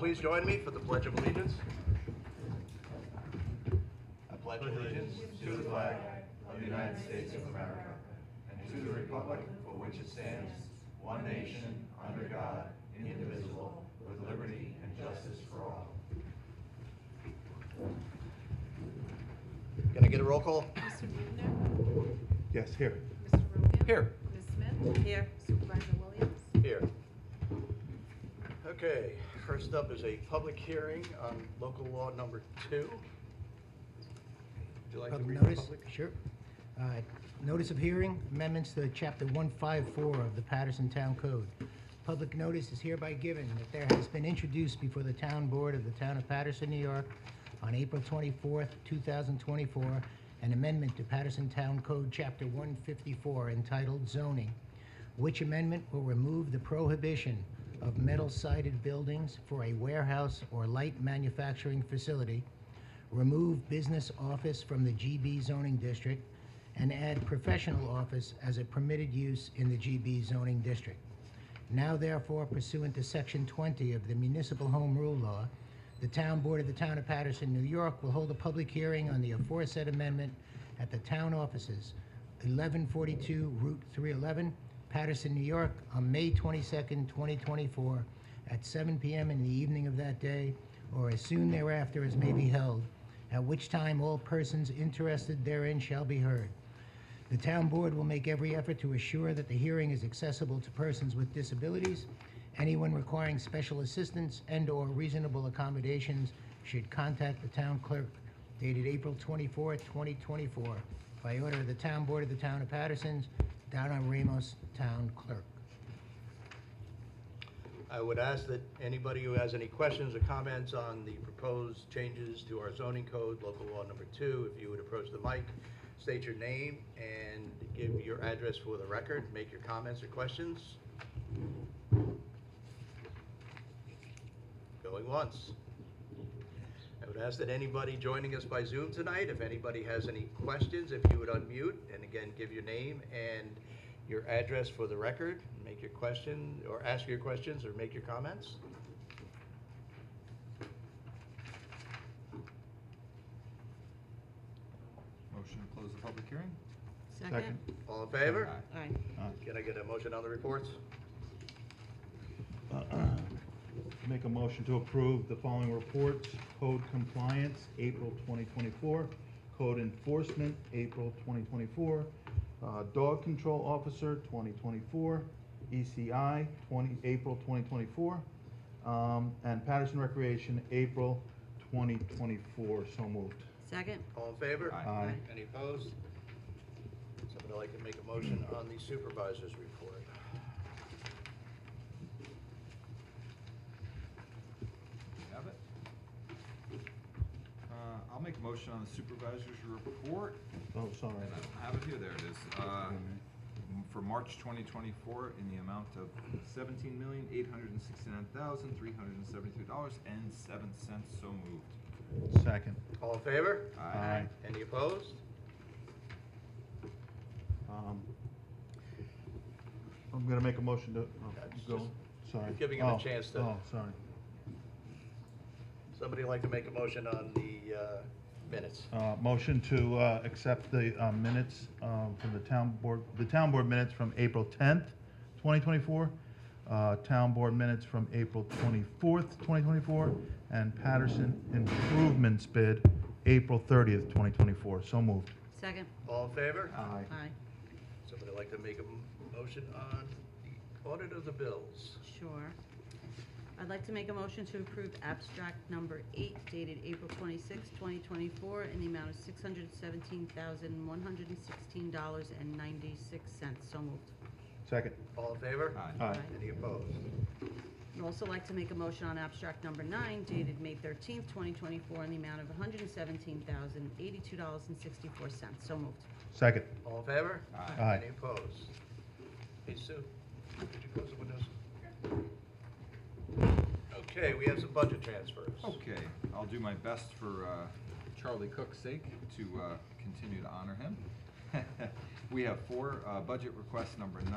please join me for the Pledge of Allegiance. I pledge allegiance to the flag of the United States of America and to the republic for which it stands, one nation, under God, indivisible, with liberty and justice for all. Can I get a roll call? Mr. Bubner? Yes, here. Mr. Rubio? Here. Ms. Smith? Here. Supervisor Williams? Here. Okay, first up is a public hearing on local law number 2. Would you like to Public read the notice, public? sure. Notice of hearing, amendments to Chapter 154 of the Patterson Town Code. Public notice is hereby given that there has been introduced before the Town Board of the Town of Patterson, New York, on April 24th, 2024, an amendment to Patterson Town Code Chapter 154 entitled Zoning, which amendment will remove the prohibition of metal-sided buildings for a warehouse or light manufacturing facility, remove business office from the GB zoning district, and add professional office as a permitted use in the GB zoning district. Now therefore, pursuant to Section 20 of the Municipal Home Rule Law, the Town Board of the Town of Patterson, New York will hold a public hearing on the aforesaid amendment at the town offices, 1142 Route 311, Patterson, New York, on May 22nd, 2024, at 7 p.m. in the evening of that day, or as soon thereafter as may be held, at which time all persons interested therein shall be heard. The Town Board will make every effort to assure that the hearing is accessible to persons with disabilities. Anyone requiring special assistance and/or reasonable accommodations should contact the Town Clerk, dated April 24, 2024, by order of the Town Board of the Town of Patterson, Donna Ramos, Town Clerk. I would ask that anybody who has any questions or comments on the proposed changes to our zoning code, local law number 2, if you would approach the mic, state your name, and give your address for the record, make your comments or questions. Going once. I would ask that anybody joining us by Zoom tonight, if anybody has any questions, if you would unmute, and again, give your name and your address for the record, make your question, or ask your questions, or make your comments. Motion to close the public hearing? Second. All in favor? Aye. Can I get a motion on the reports? Make a motion to approve the following reports: Code Compliance, April 2024, Code Enforcement, April 2024, Dog Control Officer, 2024, ECI, April 2024, and Patterson Recreation, April 2024. So moved. Second? All in favor? Aye. Aye. Any opposed? Somebody like to make a motion on the supervisor's report? Have it? I'll make a motion on the supervisor's report. Oh, sorry. And I don't have it here, there it is. For March 2024 in the amount of $17,869,373.07. So moved. Second. All in favor? Aye. Any opposed? I'm gonna make a motion to, That's go, just sorry. giving him a Oh, chance to- Oh, sorry. Somebody like to make a motion on the minutes? Motion to accept the minutes from the town board minutes from April 10th, 2024, town board minutes from April 24th, 2024, and Patterson improvements bid, April 30th, 2024. So moved. Second? All in favor? Aye. Aye. Somebody like to make a motion on the audit of the bills? Sure. I'd like to make a motion to approve abstract number 8 dated April 26, 2024 in the amount of $617,116.96. So moved. Second. All in favor? Aye. Aye. Any opposed? I'd also like to make a motion on abstract number 9 dated May 13, 2024 in the amount of $117,082.64. So moved. Second. All in favor? Aye. Aye. Any opposed? Hey, Sue, could you close the windows? Okay, we have some budget transfers. Okay, I'll do my best for Charlie Cook's sake to continue to honor him. We have 4. Budget request number 9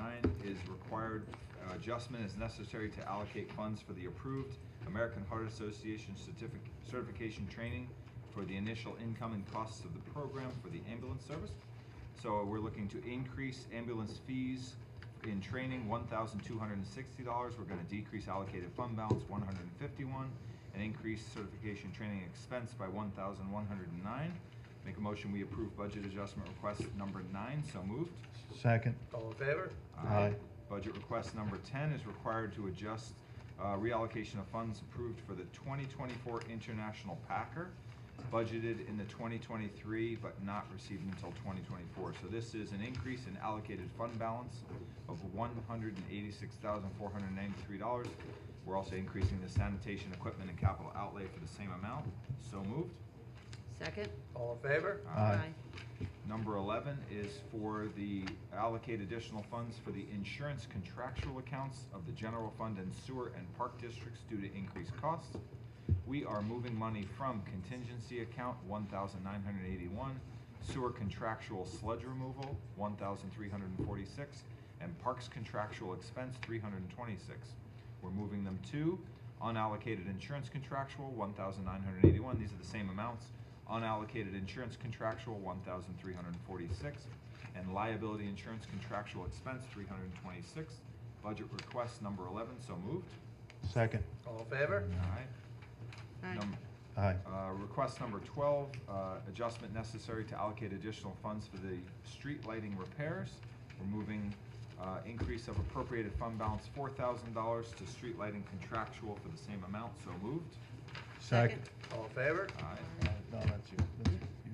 is required adjustment is necessary to allocate funds for the approved American Heart Association certification training for the initial incoming costs of the program for the ambulance service. So we're looking to increase ambulance fees in training $1,260. We're going to decrease allocated fund balance $151 and increase certification training expense by $1,109. Make a motion we approve budget adjustment request number 9. So moved. Second. All in favor? Aye. Budget request number 10 is required to adjust reallocation of funds approved for the 2024 International Packer, budgeted in the 2023 but not received until 2024. So this is an increase in allocated fund balance of $186,493. We're also increasing the sanitation equipment and capital outlay for the same amount. So moved. Second. All in favor? Aye. Number 11 is for the allocate additional funds for the insurance contractual accounts of the general fund and sewer and park districts due to increased costs. We are moving money from contingency account 1,981, sewer contractual sludge removal 1,346, and parks contractual expense 326. We're moving them to unallocated insurance contractual 1,981. These are the same amounts. Unallocated insurance contractual 1,346, and liability insurance contractual expense 326. Budget request number 11. So moved. Second. All in favor? All right. Aye. Aye. Request number 12, adjustment necessary to allocate additional funds for the street lighting repairs. We're moving increase of appropriated fund balance $4,000 to street lighting contractual for the same amount. So moved. Second. All in favor? Aye. No, that's you. You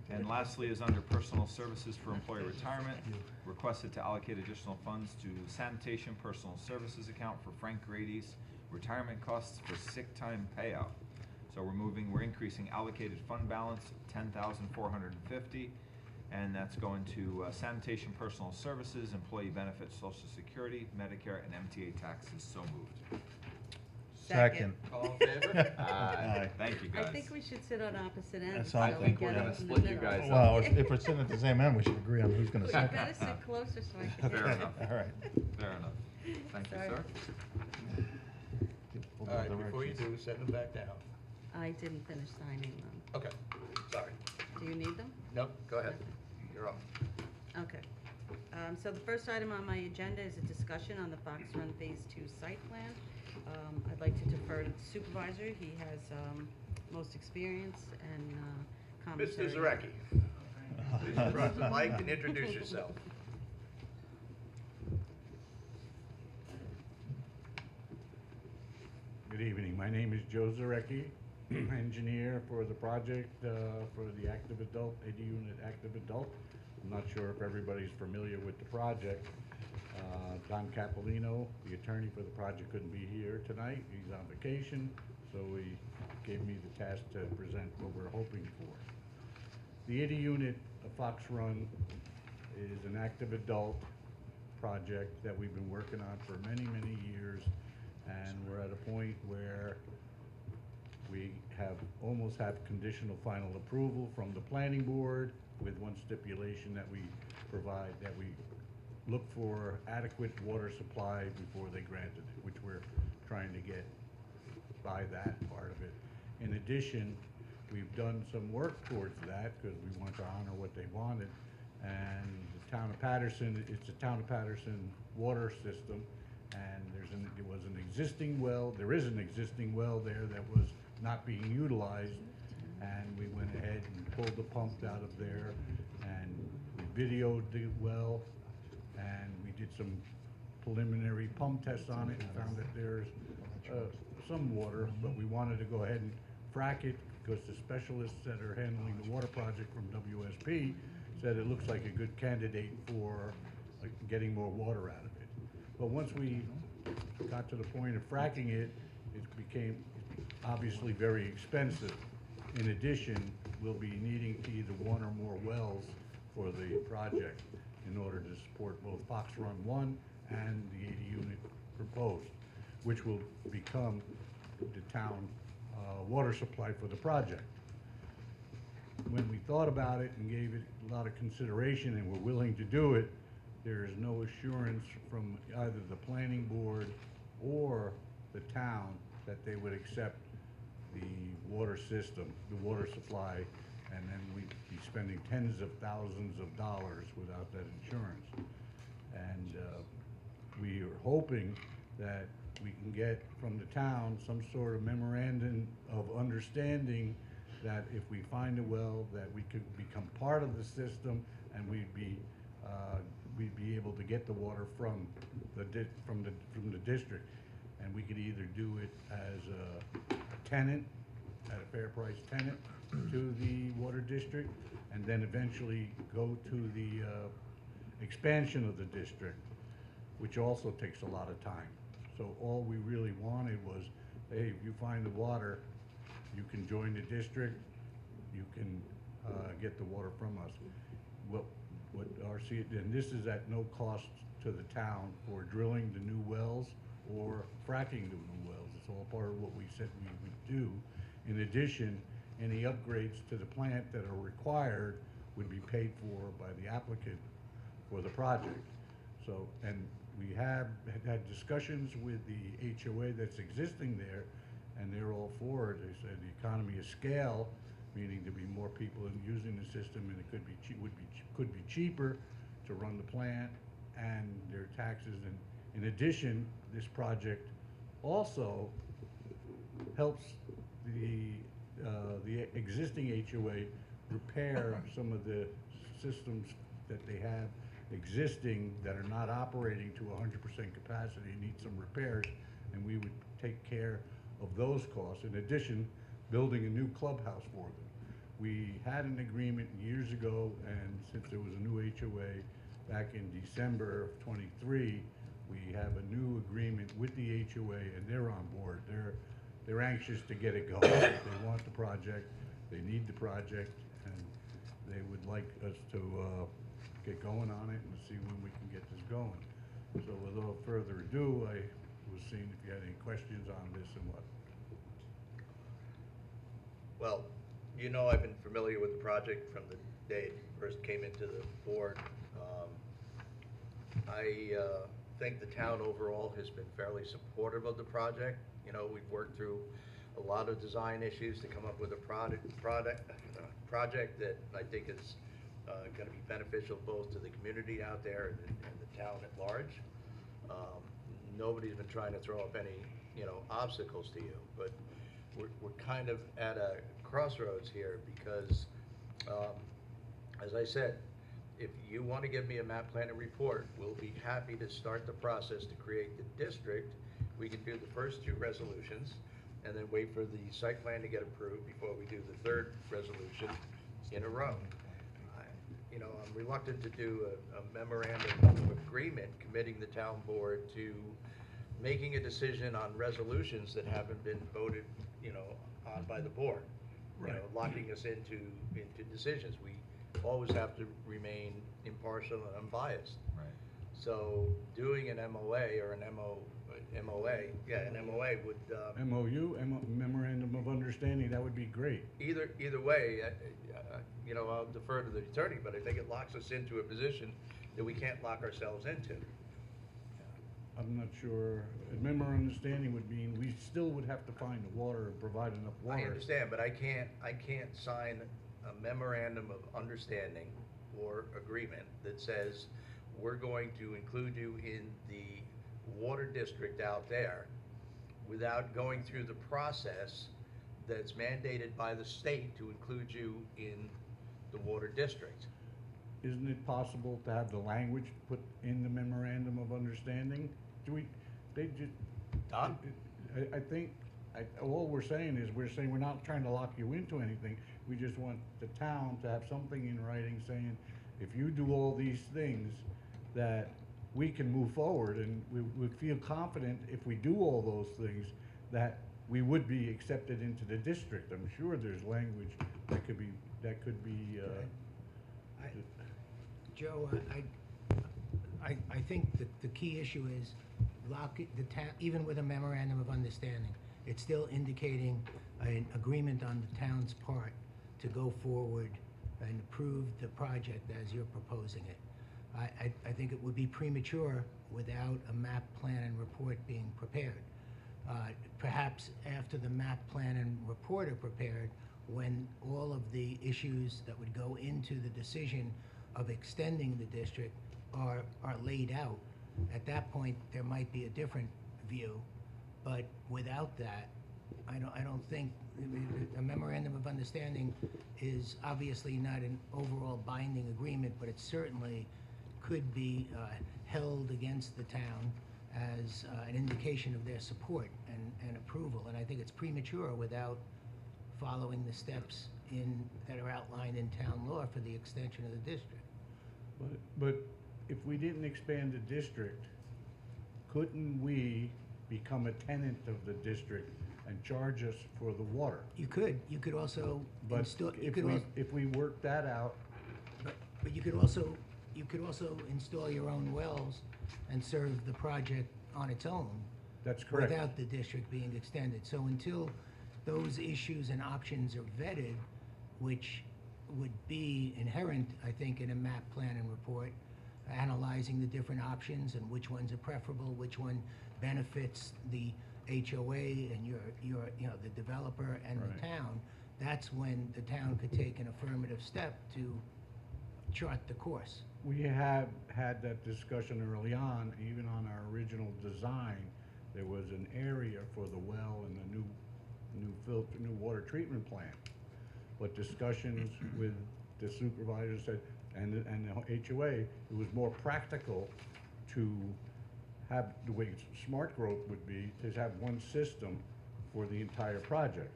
take And it. lastly is under personal services for employee retirement, requested to allocate additional funds to sanitation personal services account for Frank Grady's retirement costs for sick time payout. So we're increasing allocated fund balance $10,450, and that's going to sanitation personal services, employee benefits, Social Security, Medicare, and MTA taxes. So moved. Second. All in favor? Aye. Thank you, I guys. think we should sit on opposite ends. That's all I so we think get we're it gonna in the split you middle. guys up. Well, if we're sitting at the same end, we should agree on who's gonna You second. better sit closer so I can Fair hear enough. All right. Fair enough. Thank you, Sorry. sir. All right, before you do, send them back down. I didn't finish signing them. Okay, sorry. Do you need them? Nope, go ahead. You're up. Okay. So the first item on my agenda is a discussion on the Fox Run Phase 2 site plan. I'd like to defer to the supervisor. He has most experience and commentary. Mr. Zarecki, please approach the mic and introduce yourself. Good evening. My name is Joe Zarecki, engineer for the project for the active adult, 80 unit active adult. I'm not sure if everybody's familiar with the project. Don Capolino, the attorney for the project, couldn't be here tonight. He's on vacation, so he gave me the task to present what we're hoping for. The 80 unit of Fox Run is an active adult project that we've been working on for many, many years. And we're at a point where we almost have conditional final approval from the planning board with one stipulation that we provide, that we look for adequate water supply before they granted it, which we're trying to get by that part of it. In addition, we've done some work towards that because we want to honor what they wanted. And the town of Patterson, it's a town of Patterson water system. And there was an existing well, there is an existing well there that was not being utilized, and we went ahead and pulled the pump out of there, and we videoed the well, and we did some preliminary pump tests on it, and found that there's some water, but we wanted to go ahead and frack it, because the specialists that are handling the water project from WSP said it looks like a good candidate for getting more water out of it. But once we got to the point of fracking it, it became obviously very expensive. In addition, we'll be needing to either one or more wells for the project in order to support both Fox Run 1 and the 80 unit proposed, which will become the town water supply for the project. When we thought about it and gave it a lot of consideration and were willing to do it, there is no assurance from either the planning board or the town that they would accept the water system, the water supply, and then we'd be spending tens of thousands of dollars without that insurance. And we are hoping that we can get from the town some sort of memorandum of understanding that if we find a well, that we could become part of the system, and we'd be able to get the water from the district. And we could either do it as a tenant, at a fair price tenant to the water district, and then eventually go to the expansion of the district, which also takes a lot of time. So all we really wanted was, hey, if you find the water, you can join the district, you can get the water from us. What RC, and this is at no cost to the town for drilling the new wells or fracking the new wells. It's all part of what we said we would do. In addition, any upgrades to the plant that are required would be paid for by the applicant for the project. So, and we have had discussions with the HOA that's existing there, and they're all for it. They said the economy of scale, meaning there'd be more people using the system, and it could be could be cheaper to run the plant and their taxes. And in addition, this project also helps the existing HOA repair some of the systems that they have existing that are not operating to 100% capacity, need some repairs, and we would take care of those costs. In addition, building a new clubhouse for them. We had an agreement years ago, and since there was a new HOA back in December of '23, we have a new agreement with the HOA, and they're on board. They're anxious to get it going. They want the project, they need the project, and they would like us to get going on it and see when we can get this going. So without further ado, I was seeing if you had any questions on this and what. Well, you know, I've been familiar with the project from the day it first came into the board. I think the town overall has been fairly supportive of the project. You know, we've worked through a lot of design issues to come up with a project that I think is going to be beneficial both to the community out there and the town at large. Nobody's been trying to throw up any, you know, obstacles to you, but we're kind of at a crossroads here because, as I said, if you want to give me a map plan and report, we'll be happy to start the process to create the district. We can do the first two resolutions and then wait for the site plan to get approved before we do the third resolution in a row. You know, I'm reluctant to do a memorandum of agreement committing the town board to making a decision on resolutions that haven't been voted, you know, on by the board. You know, locking us into decisions. We always have to remain impartial and unbiased. Right. So doing an MOA or an MOA would, MOU, memorandum of understanding, that would be great. either way, you know, I'll defer to the attorney, but I think it locks us into a position that we can't lock ourselves into. I'm not sure, a memorandum of understanding would mean we still would have to find the water and provide enough water. I understand, but I can't sign a memorandum of understanding or agreement that says we're going to include you in the water district out there without going through the process that's mandated by the state to include you in the water district. Isn't it possible to have the language put in the memorandum of understanding? Don? I think, all we're saying is, we're not trying to lock you into anything. We just want the town to have something in writing saying, if you do all these things, that we can move forward, and we feel confident if we do all those things, that we would be accepted into the district. I'm sure there's language that could be, Joe, I think that the key issue is the town, even with a memorandum of understanding, it's still indicating an agreement on the town's part to go forward and approve the project as you're proposing it. I think it would be premature without a map plan and report being prepared. Perhaps after the map plan and report are prepared, when all of the issues that would go into the decision of extending the district are laid out, at that point, there might be a different view. But without that, I don't think, a memorandum of understanding is obviously not an overall binding agreement, but it certainly could be held against the town as an indication of their support and approval. And I think it's premature without following the steps that are outlined in town law for the extension of the district. But if we didn't expand the district, couldn't we become a tenant of the district and charge us for the water? You could also But install, if we work that out, but you could also install your own wells and serve the project on its own. that's correct. Without the district being extended. So until those issues and options are vetted, which would be inherent, I think, in a map plan and report, analyzing the different options and which ones are preferable, which one benefits the HOA and the developer and the Right. town, that's when the town could take an affirmative step to chart the course. We have had that discussion early on, even on our original design, there was an area for the well and the new water treatment plant. But discussions with the supervisor said, and the HOA, it was more practical to have, the way smart growth would be, to have one system for the entire project.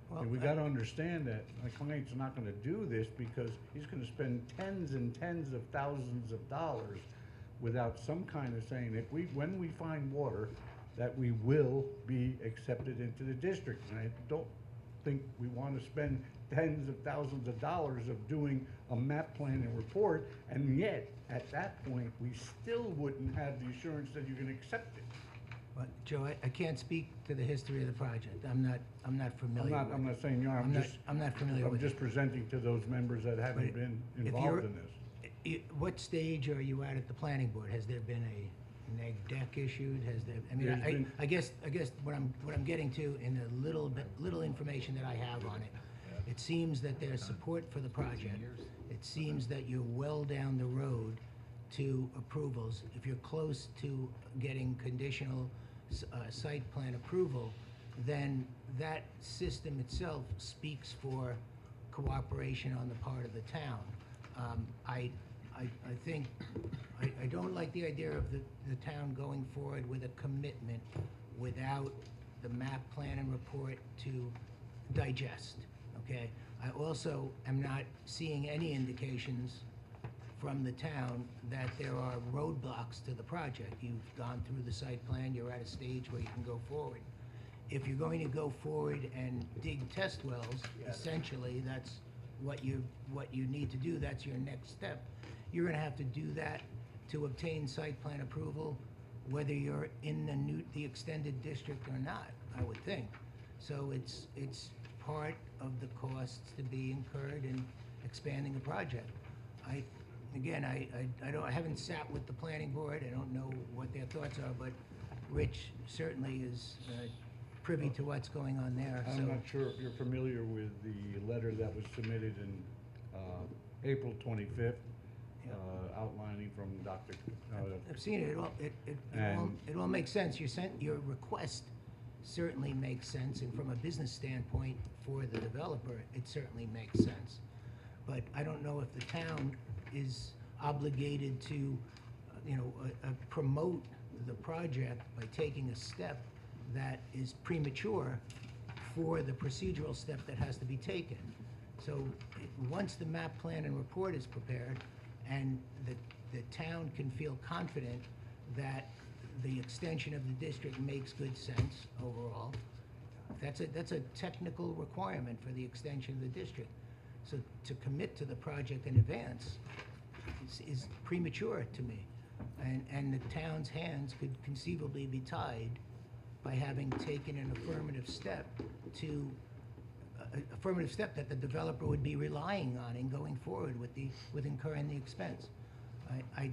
Well, And we gotta understand that my client's not gonna do this because he's gonna spend tens and tens of thousands of dollars without some kind of saying, when we find water, that we will be accepted into the district. And I don't think we wanna spend tens of thousands of dollars of doing a map plan and report, and yet, at that point, we still wouldn't have the assurance that you're gonna accept it. But Joe, I can't speak to the history of the project. I'm not familiar with it. I'm not saying you are, I'm not familiar I'm with just it. presenting to those members that haven't But been if involved you're- in this. What stage are you at the planning board? Has there been a neg deck issued? Has there, I mean, There's been- I guess what I'm getting to in the little information that I have on it, it seems that there's support for the project. It seems that you're well down the road to approvals. If you're close to getting conditional site plan approval, then that system itself speaks for cooperation on the part of the town. I think, I don't like the idea of the town going forward with a commitment without the map plan and report to digest, okay? I also am not seeing any indications from the town that there are roadblocks to the project. You've gone through the site plan, you're at a stage where you can go forward. If you're going to go forward and dig test wells, essentially, that's what you need to do, that's your next step. You're gonna have to do that to obtain site plan approval, whether you're in the extended district or not, I would think. So it's part of the costs to be incurred in expanding a project. I haven't sat with the planning board, I don't know what their thoughts are, but Rich certainly is privy to what's going on there, so. I'm not sure if you're familiar with the letter that was submitted in April 25th, outlining from Dr. I've seen it, it all makes sense. Your request certainly makes sense, and from a business standpoint for the developer, it certainly makes sense. But I don't know if the town is obligated to, promote the project by taking a step that is premature for the procedural step that has to be taken. So, once the map plan and report is prepared, and the town can feel confident that the extension of the district makes good sense overall, that's a technical requirement for the extension of the district. So to commit to the project in advance is premature to me. And the town's hands could conceivably be tied by having taken an affirmative step that the developer would be relying on in going forward with incurring the expense. I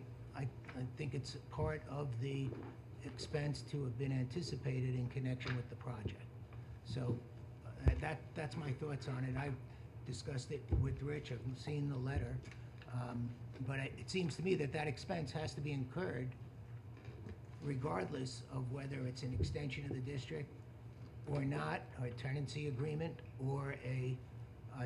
think it's part of the expense to have been anticipated in connection with the project. So that's my thoughts on it. I've discussed it with Rich, I've seen the letter, but it seems to me that that expense has to be incurred regardless of whether it's an extension of the district or not, or a tenancy agreement, or a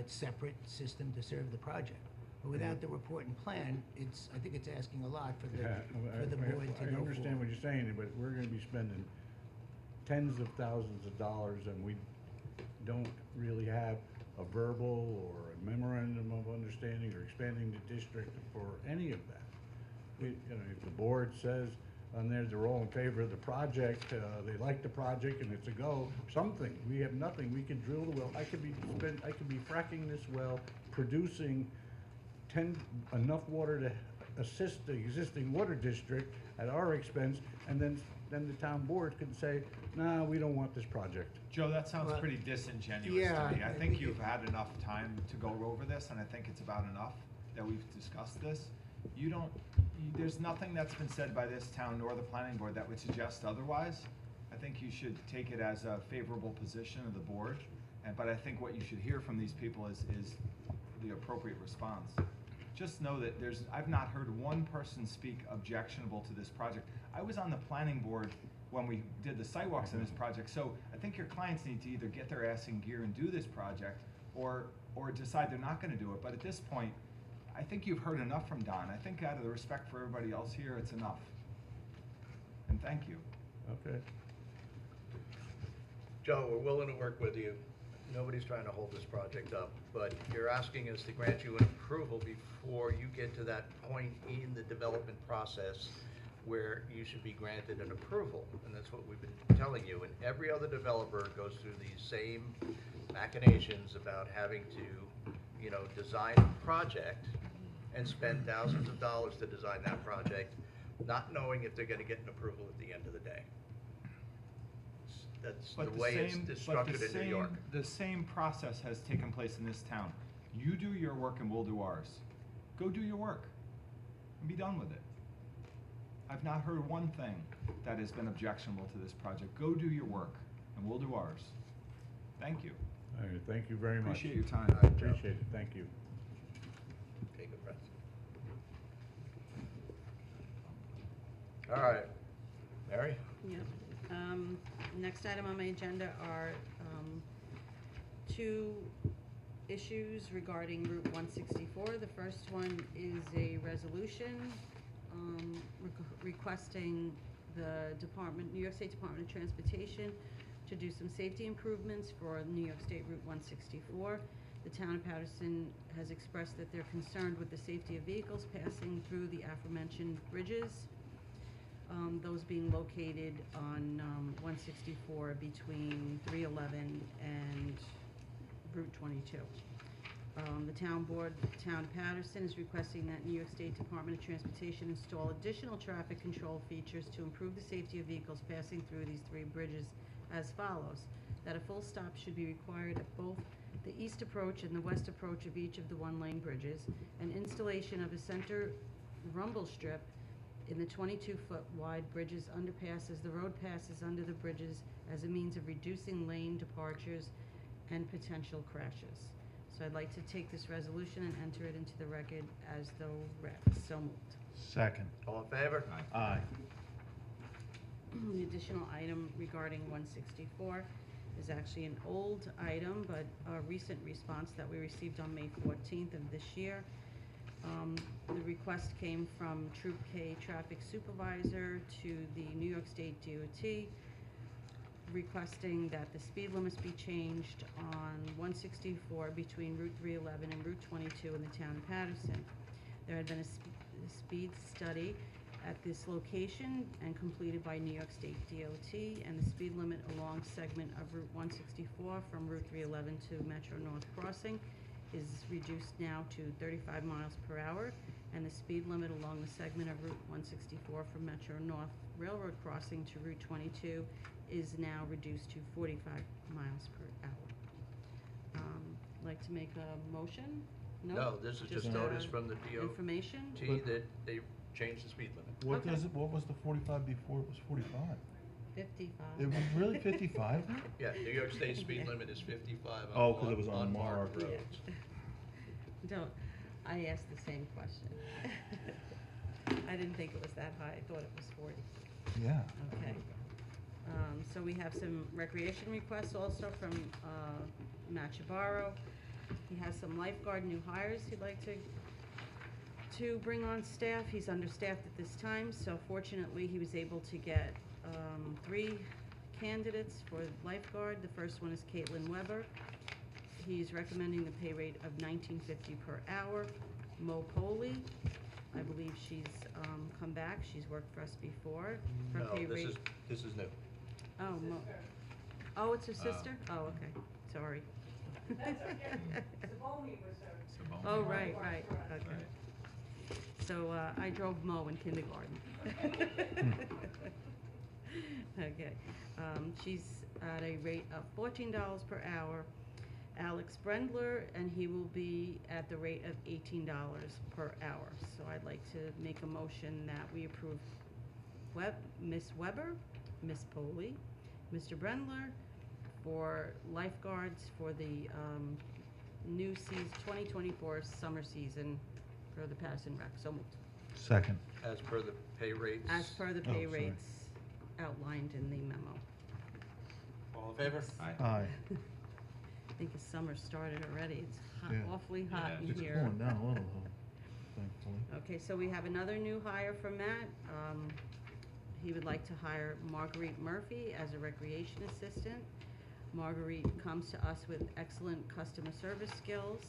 separate system to serve the project. But without the report and plan, I think it's asking a lot for the board to go I understand what forward. you're saying, but we're gonna be spending tens of thousands of dollars, and we don't really have a verbal or a memorandum of understanding or expanding the district for any of that. If the board says on there they're all in favor of the project, they like the project and it's a go, something, we have nothing, we could drill the well, I could be fracking this well, producing enough water to assist the existing water district at our expense, and then the town board could say, nah, we don't want this project. Joe, that sounds Well, pretty disingenuous yeah, to me. I I think think you've had enough time to go over this, and I think it's about enough that we've discussed this. There's nothing that's been said by this town nor the planning board that would suggest otherwise. I think you should take it as a favorable position of the board, but I think what you should hear from these people is the appropriate response. Just know that I've not heard one person speak objectionable to this project. I was on the planning board when we did the sidewalks on this project, so I think your clients need to either get their ass in gear and do this project, or decide they're not gonna do it. But at this point, I think you've heard enough from Don. I think out of the respect for everybody else here, it's enough. And thank you. Okay. Joe, we're willing to work with you. Nobody's trying to hold this project up, but you're asking us to grant you an approval before you get to that point in the development process where you should be granted an approval, and that's what we've been telling you. And every other developer goes through these same machinations about having to, design a project and spend thousands of dollars to design that project, not knowing if they're gonna get an approval at the end of the day. That's the way it's structured in New York. The same process has taken place in this town. You do your work and we'll do ours. Go do your work and be done with it. I've not heard one thing that has been objectionable to this project. Go do your work and we'll do ours. Thank you. All right, thank you very much. Appreciate your time. All right, Joe. Appreciate it, thank you. Take a breath. All right. Mary? Yeah. Next item on my agenda are two issues regarding Route 164. The first one is a resolution requesting the New York State Department of Transportation to do some safety improvements for New York State Route 164. The town of Patterson has expressed that they're concerned with the safety of vehicles passing through the aforementioned bridges. Those being located on 164 between 311 and Route 22. The town of Patterson is requesting that New York State Department of Transportation install additional traffic control features to improve the safety of vehicles passing through these three bridges as follows. That a full stop should be required at both the east approach and the west approach of each of the one-lane bridges, and installation of a center rumble strip in the 22-foot wide bridges underpass as the road passes under the bridges as a means of reducing lane departures and potential crashes. So I'd like to take this resolution and enter it into the record as though read. So moved. Second. All in favor? Aye. The additional item regarding 164 is actually an old item, but a recent response that we received on May 14th of this year. The request came from Troop K Traffic Supervisor to the New York State DOT, requesting that the speed limits be changed on 164 between Route 311 and Route 22 in the town of Patterson. There had been a speed study at this location and completed by New York State DOT, and the speed limit along segment of Route 164 from Route 311 to Metro North Crossing is reduced now to 35 miles per hour, and the speed limit along the segment of Route 164 from Metro North Railroad Crossing to Route 22 is now reduced to 45 miles per hour. Like to make a motion? No, this is just notice from the DOT Information? that they change the speed limit. What Okay. does it, what was the 45 before it was 45? 55. It was really 55 now? Yeah, New York State speed limit is 55 Oh, 'cause it was on unmarked marked. roads. Don't, I asked the same question. I didn't think it was that high, I thought it was 40. Yeah. Okay. So we have some recreation requests also from Matt Chabarro. He has some lifeguard new hires he'd like to bring on staff. He's understaffed at this time, so fortunately, he was able to get 3 candidates for lifeguard. The first one is Caitlin Weber. He's recommending the pay rate of $19.50 per hour. Mo Poley, I believe she's come back. She's worked for us before. Her No, pay rate. this is new. Oh, Mo. Oh, it's her sister? Oh, okay. Sorry. Oh, right. Okay. So I drove Mo in kindergarten. Okay. She's at a rate of $14 per hour. Alex Brendler, and he will be at the rate of $18 per hour. So I'd like to make a motion that we approve Miss Weber, Miss Poley, Mr. Brendler for lifeguards for the new 2024 summer season for the Patterson Rec. So moved. Second. As per the pay rates. As per the Oh, pay sorry. rates outlined in the memo. All in favor? Aye. I think the summer started already. It's hot, Yeah. awfully hot in It's here. cooling down a little though, thankfully. Okay, so we have another new hire for Matt. He would like to hire Marguerite Murphy as a recreation assistant. Marguerite comes to us with excellent customer service skills,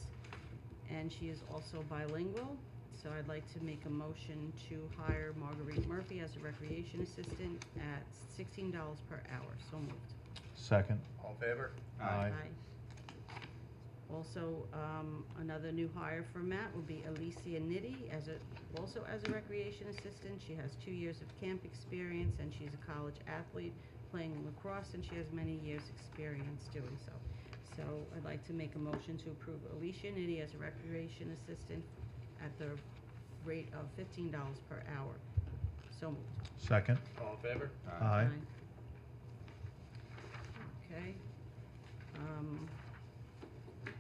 and she is also bilingual. So I'd like to make a motion to hire Marguerite Murphy as a recreation assistant at $16 per hour. So moved. Second. All in favor? Aye. Also, another new hire for Matt will be Alicia Nitty also as a recreation assistant. She has 2 years of camp experience, and she's a college athlete playing lacrosse, and she has many years' experience doing so. So I'd like to make a motion to approve Alicia Nitty as a recreation assistant at the rate of $15 per hour. So moved. Second. All in favor? Aye. Okay.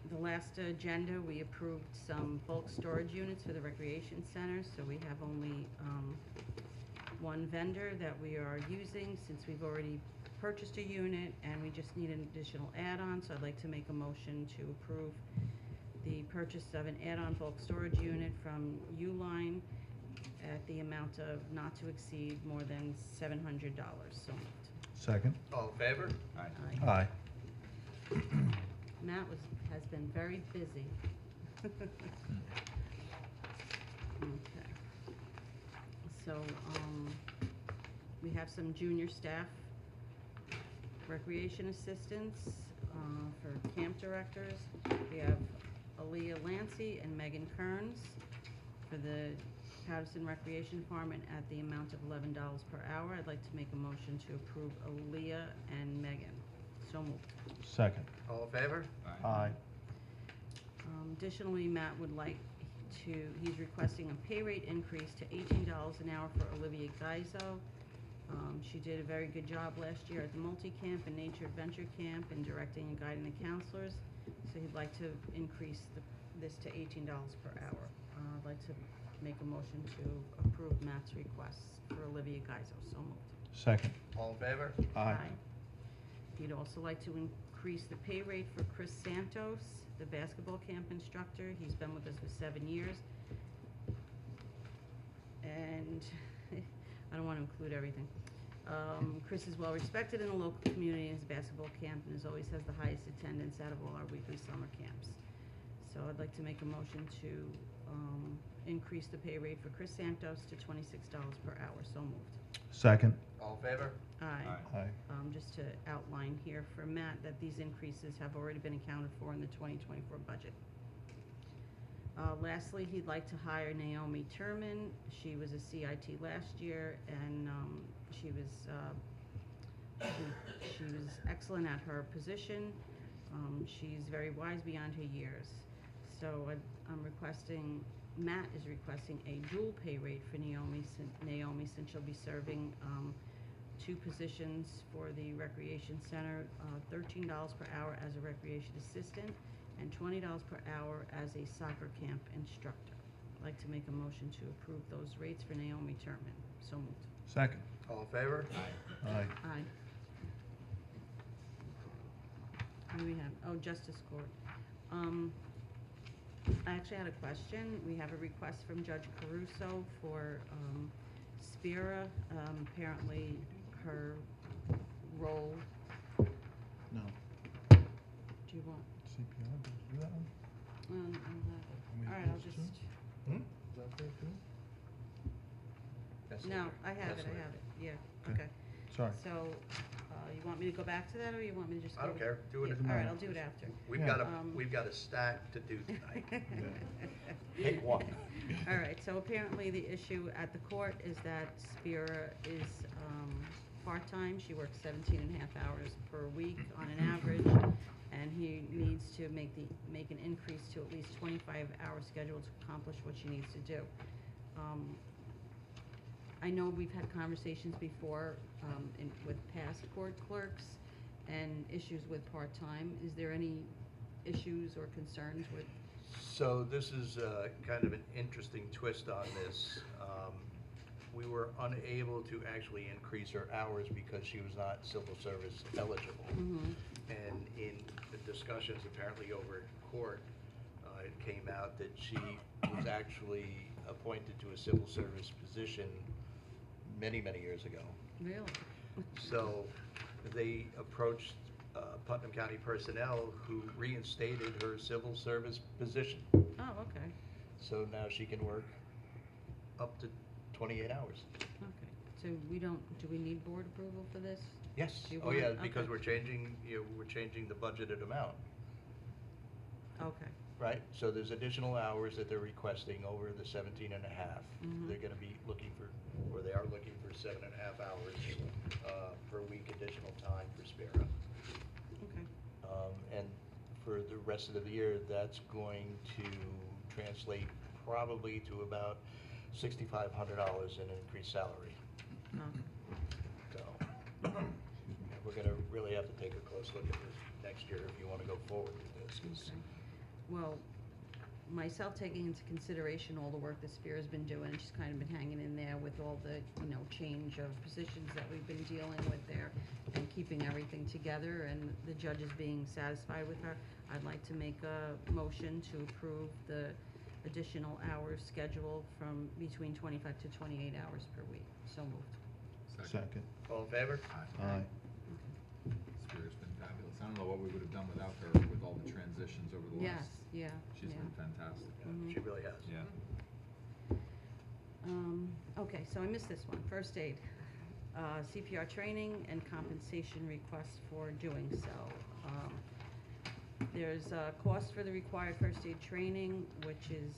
The last agenda, we approved some bulk storage units for the recreation center, so we have only one vendor that we are using since we've already purchased a unit, and we just need an additional add-on, so I'd like to make a motion to approve the purchase of an add-on bulk storage unit from Uline at the amount of not to exceed more than $700. So moved. Second. All in favor? Aye. Aye. Matt has been very busy. Okay. So, we have some junior staff recreation assistants for camp directors. We have Aaliyah Lancy and Megan Kearns for the Patterson Recreation Department at the amount of $11 per hour. I'd like to make a motion to approve Aaliyah and Megan. So moved. Second. All in favor? Aye. Additionally, Matt would like he's requesting a pay rate increase to $18 an hour for Olivia Gaizo. She did a very good job last year at the multi-camp and nature adventure camp and directing and guiding the counselors. So he'd like to increase this to $18 per hour. I'd like to make a motion to approve Matt's requests for Olivia Gaizo. So moved. Second. All in favor? Aye. He'd also like to increase the pay rate for Chris Santos, the basketball camp instructor. He's been with us for 7 years. And I don't want to include everything. Chris is well respected in the local community as a basketball camp and always has the highest attendance out of all our weekly summer camps. So I'd like to make a motion to increase the pay rate for Chris Santos to $26 per hour. So moved. Second. All in favor? Aye. Aye. Just to outline here for Matt that these increases have already been accounted for in the 2024 budget. Lastly, he'd like to hire Naomi Turman. She was a CIT last year, and she was excellent at her position. She's very wise beyond her years. So I'm requesting Matt is requesting a dual pay rate for Naomi, since she'll be serving, two positions for the recreation center, $13 per hour as a recreation assistant and $20 per hour as a soccer camp instructor. I'd like to make a motion to approve those rates for Naomi Turman. So moved. Second. All in favor? Aye. Aye. What do we have? Oh, Justice Court. I actually had a question. We have a request from Judge Caruso for Spira. Apparently, her role. No. Do you want? CPR, did you do that one? I'll have it. mean, All right, I'll those just. two? Is that there too? That's No, later. I have That's it. I later. have it. Yeah. Okay. Okay. Sorry. So, you want me to go back to that, or you want me to just? I don't go- care. Do it Yeah, at the all right, moment. I'll do it after. We've Yeah. got a, Um, we've got a stack to do tonight. Pick one. All right, so apparently the issue at the court is that Spira is part-time. She works 17 and a half hours per week on an average, and he needs to make an increase to at least 25-hour schedule to accomplish what she needs to do. I know we've had conversations before with past court clerks and issues with part-time. Is there any issues or concerns with? So this is kind of an interesting twist on this. We were unable to actually increase her hours because she was not civil service eligible. And in the discussions apparently over at court, it came out that she was actually appointed to a civil service position many, many years ago. Really? So they approached Putnam County personnel who reinstated her civil service position. Oh, okay. So now she can work up to 28 hours. Okay, so do we need board approval for this? Yes. You Oh, want- yeah, because okay. we're changing the budgeted amount, Okay, right? So there's additional hours that they're requesting over the 17 and a half. Mhm. They're gonna be looking for, or they are looking for 7.5 hours per week additional time for Spira. okay, And for the rest of the year, that's going to translate probably to about $6,500 in increased salary. okay. So, we're gonna really have to take a close look at this next year if you wanna go forward with this, 'cause Okay. Well, myself taking into consideration all the work that Spira's been doing, she's kind of been hanging in there with all the, change of positions that we've been dealing with there and keeping everything together, and the judges being satisfied with her, I'd like to make a motion to approve the additional hours schedule from between 25 to 28 hours per week. So moved. Second. all in favor? Aye. Spira's been fabulous. I don't know what we would have done without her with all the transitions over the Yes, last. yeah, She's yeah. been fantastic. Yeah, She really has. Yeah. Okay, so I missed this one. First aid, CPR training and compensation requests for doing so. There's a cost for the required first aid training, which is,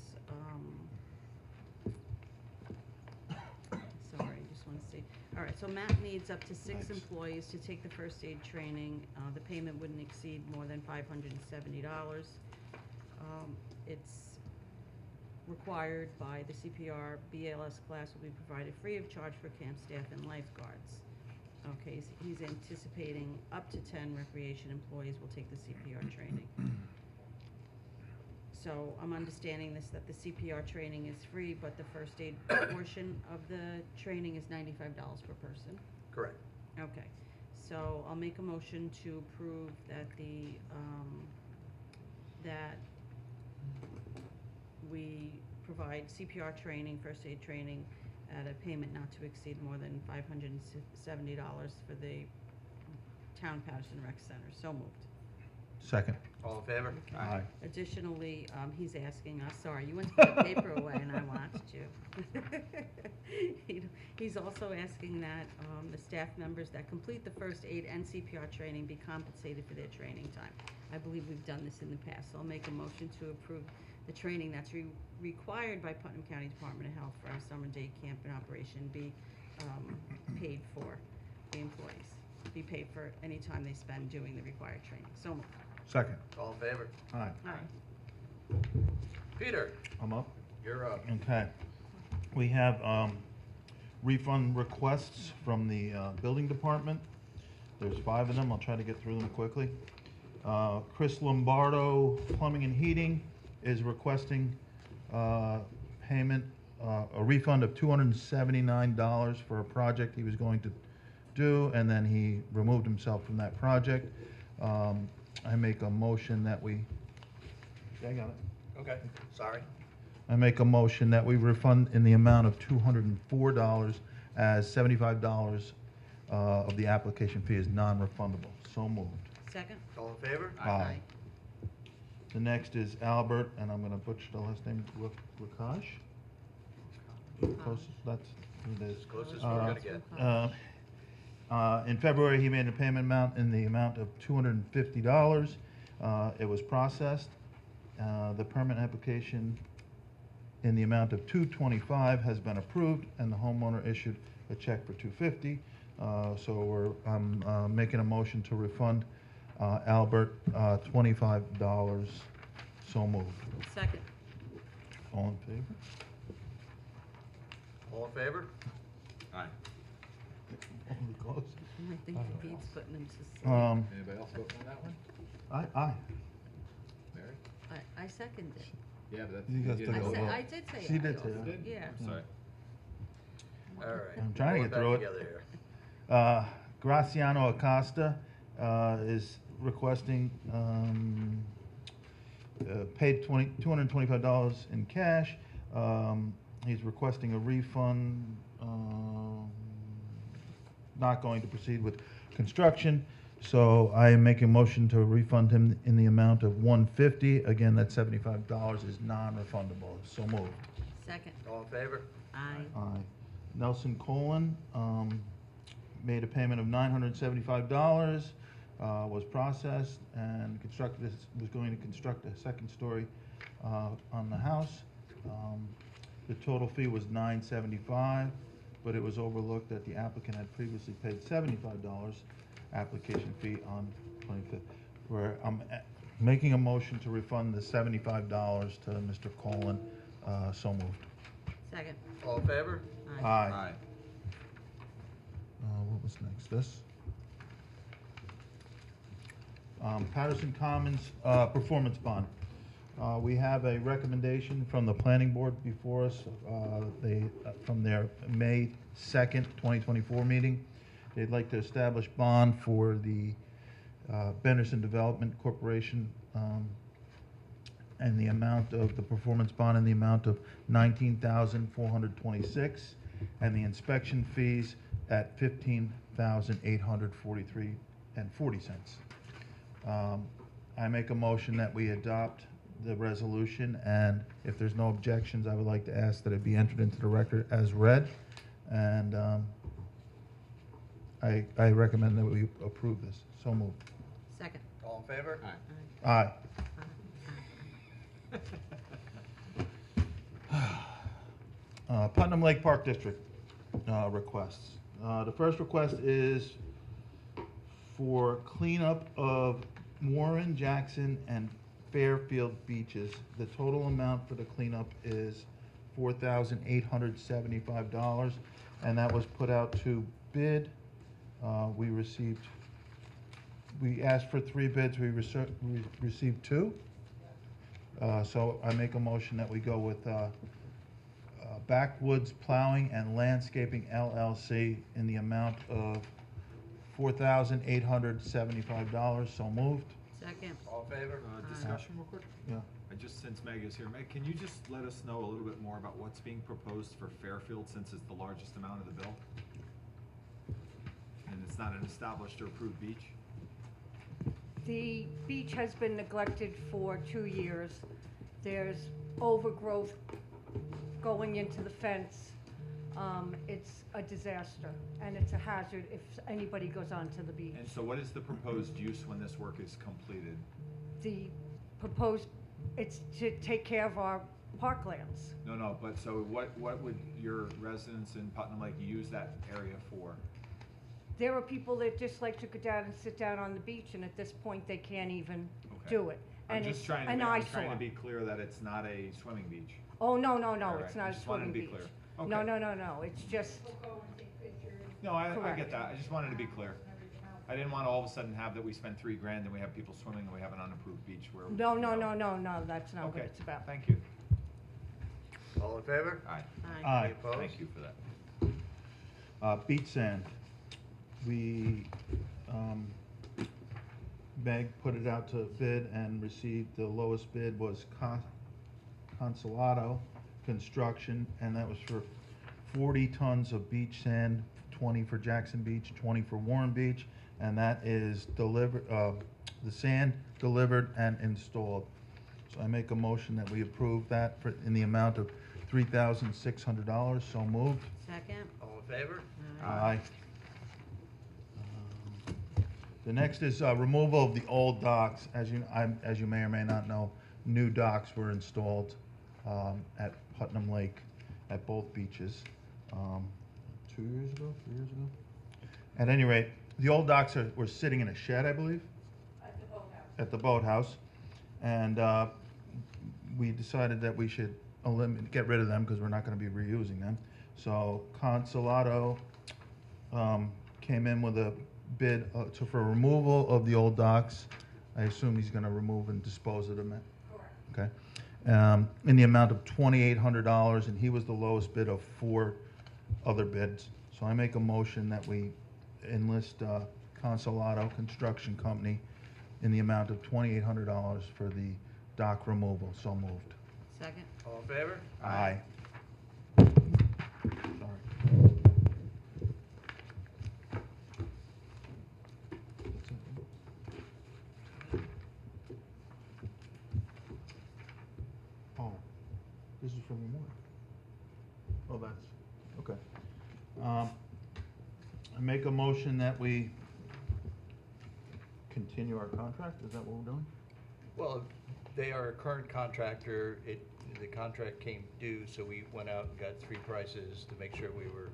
sorry, I just want to see. All right, so Matt needs up to 6 Thanks. employees to take the first aid training. The payment wouldn't exceed more than $570. It's required by the CPR. BLS class will be provided free of charge for camp staff and lifeguards. Okay, so he's anticipating up to 10 recreation employees will take the CPR training. So I'm understanding this, that the CPR training is free, but the first aid portion of the training is $95 per person. Correct. Okay, so I'll make a motion to approve that that we provide CPR training, first aid training at a payment not to exceed more than $570 for the Town Patterson Rec Center. So moved. Second. All in favor? Aye. Additionally, he's asking us, sorry, you went to put the paper away and I watched you. He's also asking that the staff members that complete the first aid and CPR training be compensated for their training time. I believe we've done this in the past, so I'll make a motion to approve the training that's required by Putnam County Department of Health for our summer day camp and operation be paid for the employees, be paid for any time they spend doing the required training. So moved. Second. All in favor? Aye. Aye. Peter? I'm up. You're up. Okay. We have refund requests from the building department. There's 5 of them. I'll try to get through them quickly. Chris Lombardo, Plumbing and Heating, is requesting payment, a refund of $279 for a project he was going to do, and then he removed himself from that project. I make a motion that we, I got it. Okay, sorry. I make a motion that we refund in the amount of $204, as $75 of the application fee is non-refundable. So moved. Second? All in favor? Aye. The next is Albert, and I'm gonna butcher the last name, Rakash? Close, that's who it is. As close as we're gonna get. In February, he made a payment amount in the amount of $250. It was processed. The permit application in the amount of $225 has been approved, and the homeowner issued a check for $250. So I'm making a motion to refund Albert $25. So moved. Second? All in favor? All in favor? Aye. Only close. I think Pete's putting him to sleep. Anybody else vote on that one? Aye. Mary? I seconded it. Yeah, but that's. You guys took I a said, vote. I did say She aye did say also. aye. Did? Yeah. I'm sorry. All right. I'm trying to Going get through back it. together here. Graciano Acosta is requesting paid $225 in cash. He's requesting a refund, not going to proceed with construction. So I am making a motion to refund him in the amount of $150. Again, that $75 is non-refundable. So moved. Second? All in favor? Aye. Aye. Nelson Colon made a payment of $975, was processed, and was going to construct a second story on the house. The total fee was $975, but it was overlooked that the applicant had previously paid $75 application fee on 25th. Where I'm making a motion to refund the $75 to Mr. Colon. So moved. Second? All in favor? Aye. What was next? This? Patterson Commons, performance bond. We have a recommendation from the planning board before us, from their May 2nd, 2024 meeting. They'd like to establish bond for the Benderson Development Corporation, and the amount of the performance bond in the amount of $19,426, and the inspection fees at $15,843.40. I make a motion that we adopt the resolution, and if there's no objections, I would like to ask that it be entered into the record as read. And I recommend that we approve this. So moved. Second? All in favor? Aye. Aye. Putnam Lake Park District requests. The first request is for cleanup of Warren, Jackson, and Fairfield beaches. The total amount for the cleanup is $4,875, and that was put out to bid. We asked for 3 bids, we received 2. So I make a motion that we go with Backwoods Plowing and Landscaping LLC in the amount of $4,875. So moved. Second? All in favor? Discussion real quick? Yeah. Just since Meg is here, Meg, can you just let us know a little bit more about what's being proposed for Fairfield, since it's the largest amount of the bill? And it's not an established or approved beach? The beach has been neglected for 2 years. There's overgrowth going into the fence. It's a disaster, and it's a hazard if anybody goes onto the beach. And so what is the proposed use when this work is completed? The proposed, it's to take care of our parklands. No, but so what would your residents in Putnam Lake use that area for? There are people that just like to go down and sit down on the beach, and at this point, they can't even Okay. do it. I'm and just it's trying to, an I'm trying to eyesore. be clear that it's not a swimming beach. Oh, no, no, All no, right, it's not I a just wanted swimming to be beach. clear. No, Okay. no, no, no, it's just, No, I Correct. get that, I just wanted to be clear. I didn't want to all of a sudden have that we spend $3,000 and we have people swimming and we have an unapproved beach where. no, you no, know. no, no, no, that's not what Okay, it's about. thank you. All in favor? Aye. Aye. Any opposed? Thank you for that. Beach sand. We, Meg put it out to bid and received, the lowest bid was Consolado Construction, and that was for 40 tons of beach sand, 20 for Jackson Beach, 20 for Warren Beach, and that is delivered, the sand delivered and installed. So I make a motion that we approve that for, in the amount of $3,600, so moved. Second? All in favor? Aye. The next is removal of the old docks. As you may or may not know, new docks were installed at Putnam Lake at both beaches 2 years ago, 3 years ago. At any rate, the old docks were sitting in a shed, I believe. At the boathouse. And we decided that we should get rid of them because we're not going to be reusing them. So Consolado came in with a bid for removal of the old docks. I assume he's going to remove and dispose of them. Correct. Okay. In the amount of $2,800, and he was the lowest bid of 4 other bids. So I make a motion that we enlist Consolado Construction Company in the amount of $2,800 for the dock removal. So moved. Second? All in favor? Aye. Oh, this is from the morning. Oh, that's, okay. I make a motion that we continue our contract, is that what we're doing? Well, they are a current contractor. The contract came due, so we went out and got 3 prices to make sure we were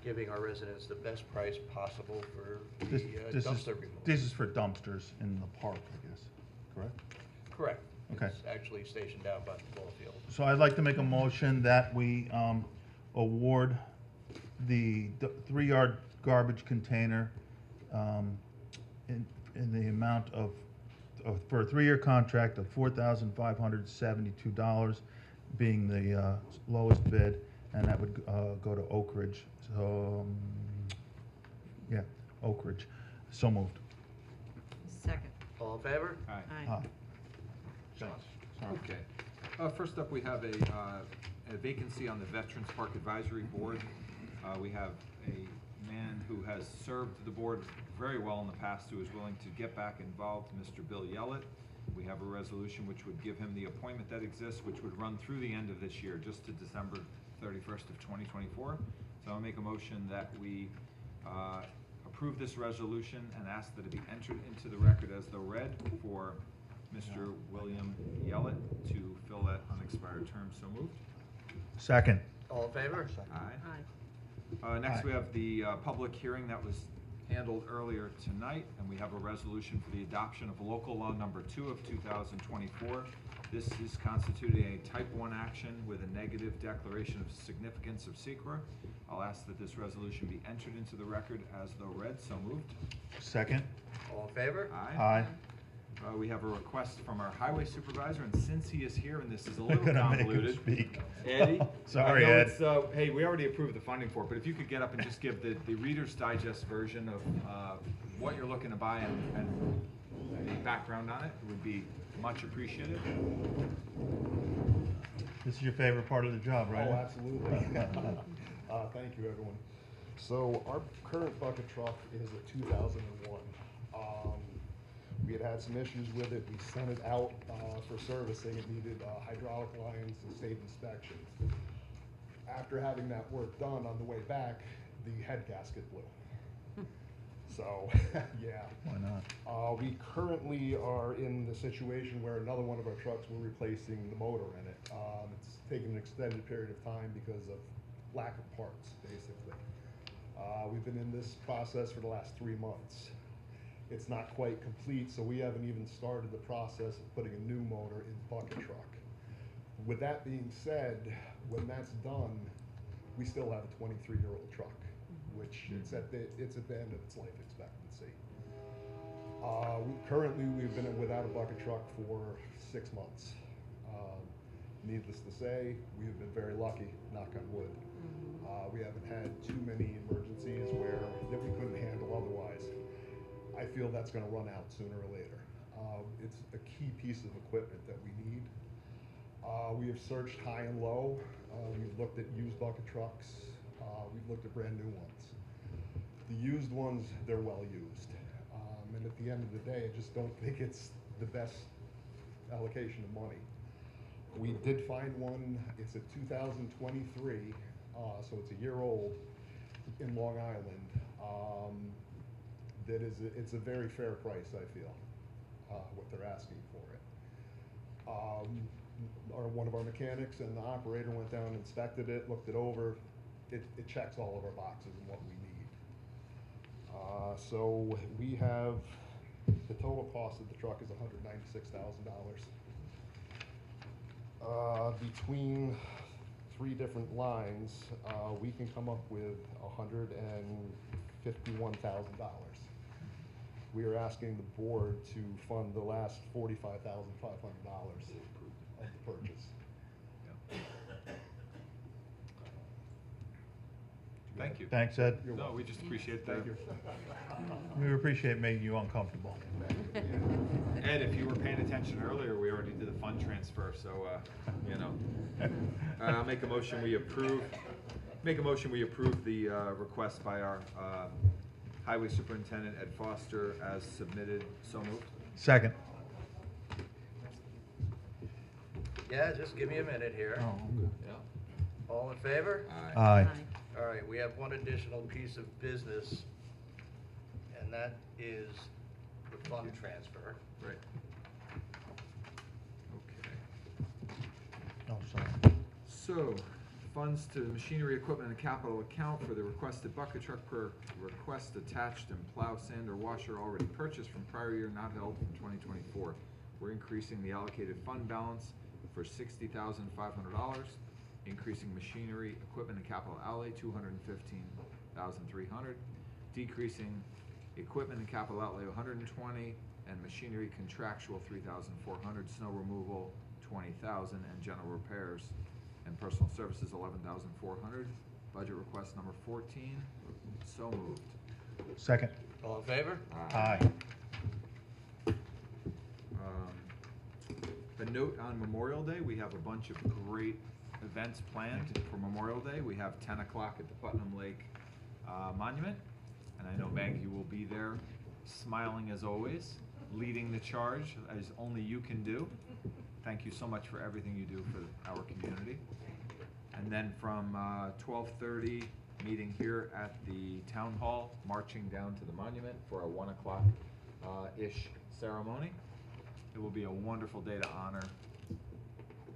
giving our residents the best price possible for the This is dumpster removal. This is for dumpsters in the park, I guess, correct? Correct. Okay. It's actually stationed down by the ball field. So I'd like to make a motion that we award the 3-yard garbage container in the amount of, for a 3-year contract of $4,572, being the lowest bid, and that would go to Oak Ridge. So, yeah, Oak Ridge. So moved. Second? All in favor? Aye. Aye. Thanks. Sorry. Okay. First up, we have a vacancy on the Veterans Park Advisory Board. We have a man who has served the board very well in the past, who is willing to get back involved, Mr. Bill Yellett. We have a resolution which would give him the appointment that exists, which would run through the end of this year, just to December 31st of 2024. So I'll make a motion that we approve this resolution and ask that it be entered into the record as though read for Mr. William Yellett to fill that unexpired term. So moved. Second. All in favor? Aye. Aye. Next, Aye. we have the public hearing that was handled earlier tonight, and we have a resolution for the adoption of local law number 2 of 2024. This is constituting a type 1 action with a negative declaration of significance of secra. I'll ask that this resolution be entered into the record as though read. So moved. Second. All in favor? Aye. We have a request from our highway supervisor, and since he is here, and this is a little Gonna make him convoluted. speak. Eddie? Sorry, I know Ed. it's, hey, we already approved the funding for it, but if you could get up and just give the Reader's Digest version of what you're looking to buy and the background on it, it would be much appreciated. This is your favorite part of the job, right? Oh, absolutely. Thank you, everyone. So our current bucket truck is a 2001. We had some issues with it. We sent it out for servicing. It needed hydraulic lines and state inspection. After having that work done on the way back, the head gasket blew. So, yeah. Why not? We currently are in the situation where another one of our trucks, we're replacing the motor in it. It's taken an extended period of time because of lack of parts, basically. We've been in this process for the last 3 months. It's not quite complete, so we haven't even started the process of putting a new motor in the bucket truck. With that being said, when that's done, we still have a 23-year-old truck, which it's at the end of its life expectancy. Currently, we've been without a bucket truck for 6 months. Needless to say, we have been very lucky, knock on wood. We haven't had too many emergencies that we couldn't handle otherwise. I feel that's going to run out sooner or later. It's a key piece of equipment that we need. We have searched high and low. We've looked at used bucket trucks. We've looked at brand new ones. The used ones, they're well used. And at the end of the day, I just don't think it's the best allocation of money. We did find one. It's a 2023, so it's a year old, in Long Island. It's a very fair price, I feel, what they're asking for it. One of our mechanics and the operator went down, inspected it, looked it over. It checks all of our boxes and what we need. So we have, the total cost of the truck is $196,000. Between 3 different lines, we can come up with $151,000. We are asking the board to fund the last $45,500 of the purchase. Thank you. Thanks, Ed. You're No, welcome. we just appreciate that. Thank you. We appreciate making you uncomfortable. Ed, if you were paying attention earlier, we already did the fund transfer, so, you know. I'll make a motion we approve the request by our Highway Superintendent Ed Foster as submitted. So moved. Second. Yeah, just give me a minute here. Oh, good. Yeah. All in favor? Aye. All right, we have one additional piece of business, and that is the fund transfer. Right. Okay. Oh, sorry. So, funds to machinery, equipment, and capital account for the requested bucket truck per request attached and plow, sander, washer already purchased from prior year, not held from 2024. We're increasing the allocated fund balance for $60,500, increasing machinery, equipment, and capital outlay $215,300, decreasing equipment and capital outlay $120, and machinery contractual $3,400, snow removal $20,000, and general repairs and personal services $11,400. Budget request number 14. So moved. Second. All in favor? Aye. A note on Memorial Day, we have a bunch of great events planned for Memorial Day. We have 10 o'clock at the Putnam Lake Monument, and I know Maggie will be there, smiling as always, leading the charge as only you can do. Thank you so much for everything you do for our community. And then from 12:30, meeting here at the Town Hall, marching down to the monument for a 1 o'clock ish ceremony. It will be a wonderful day to honor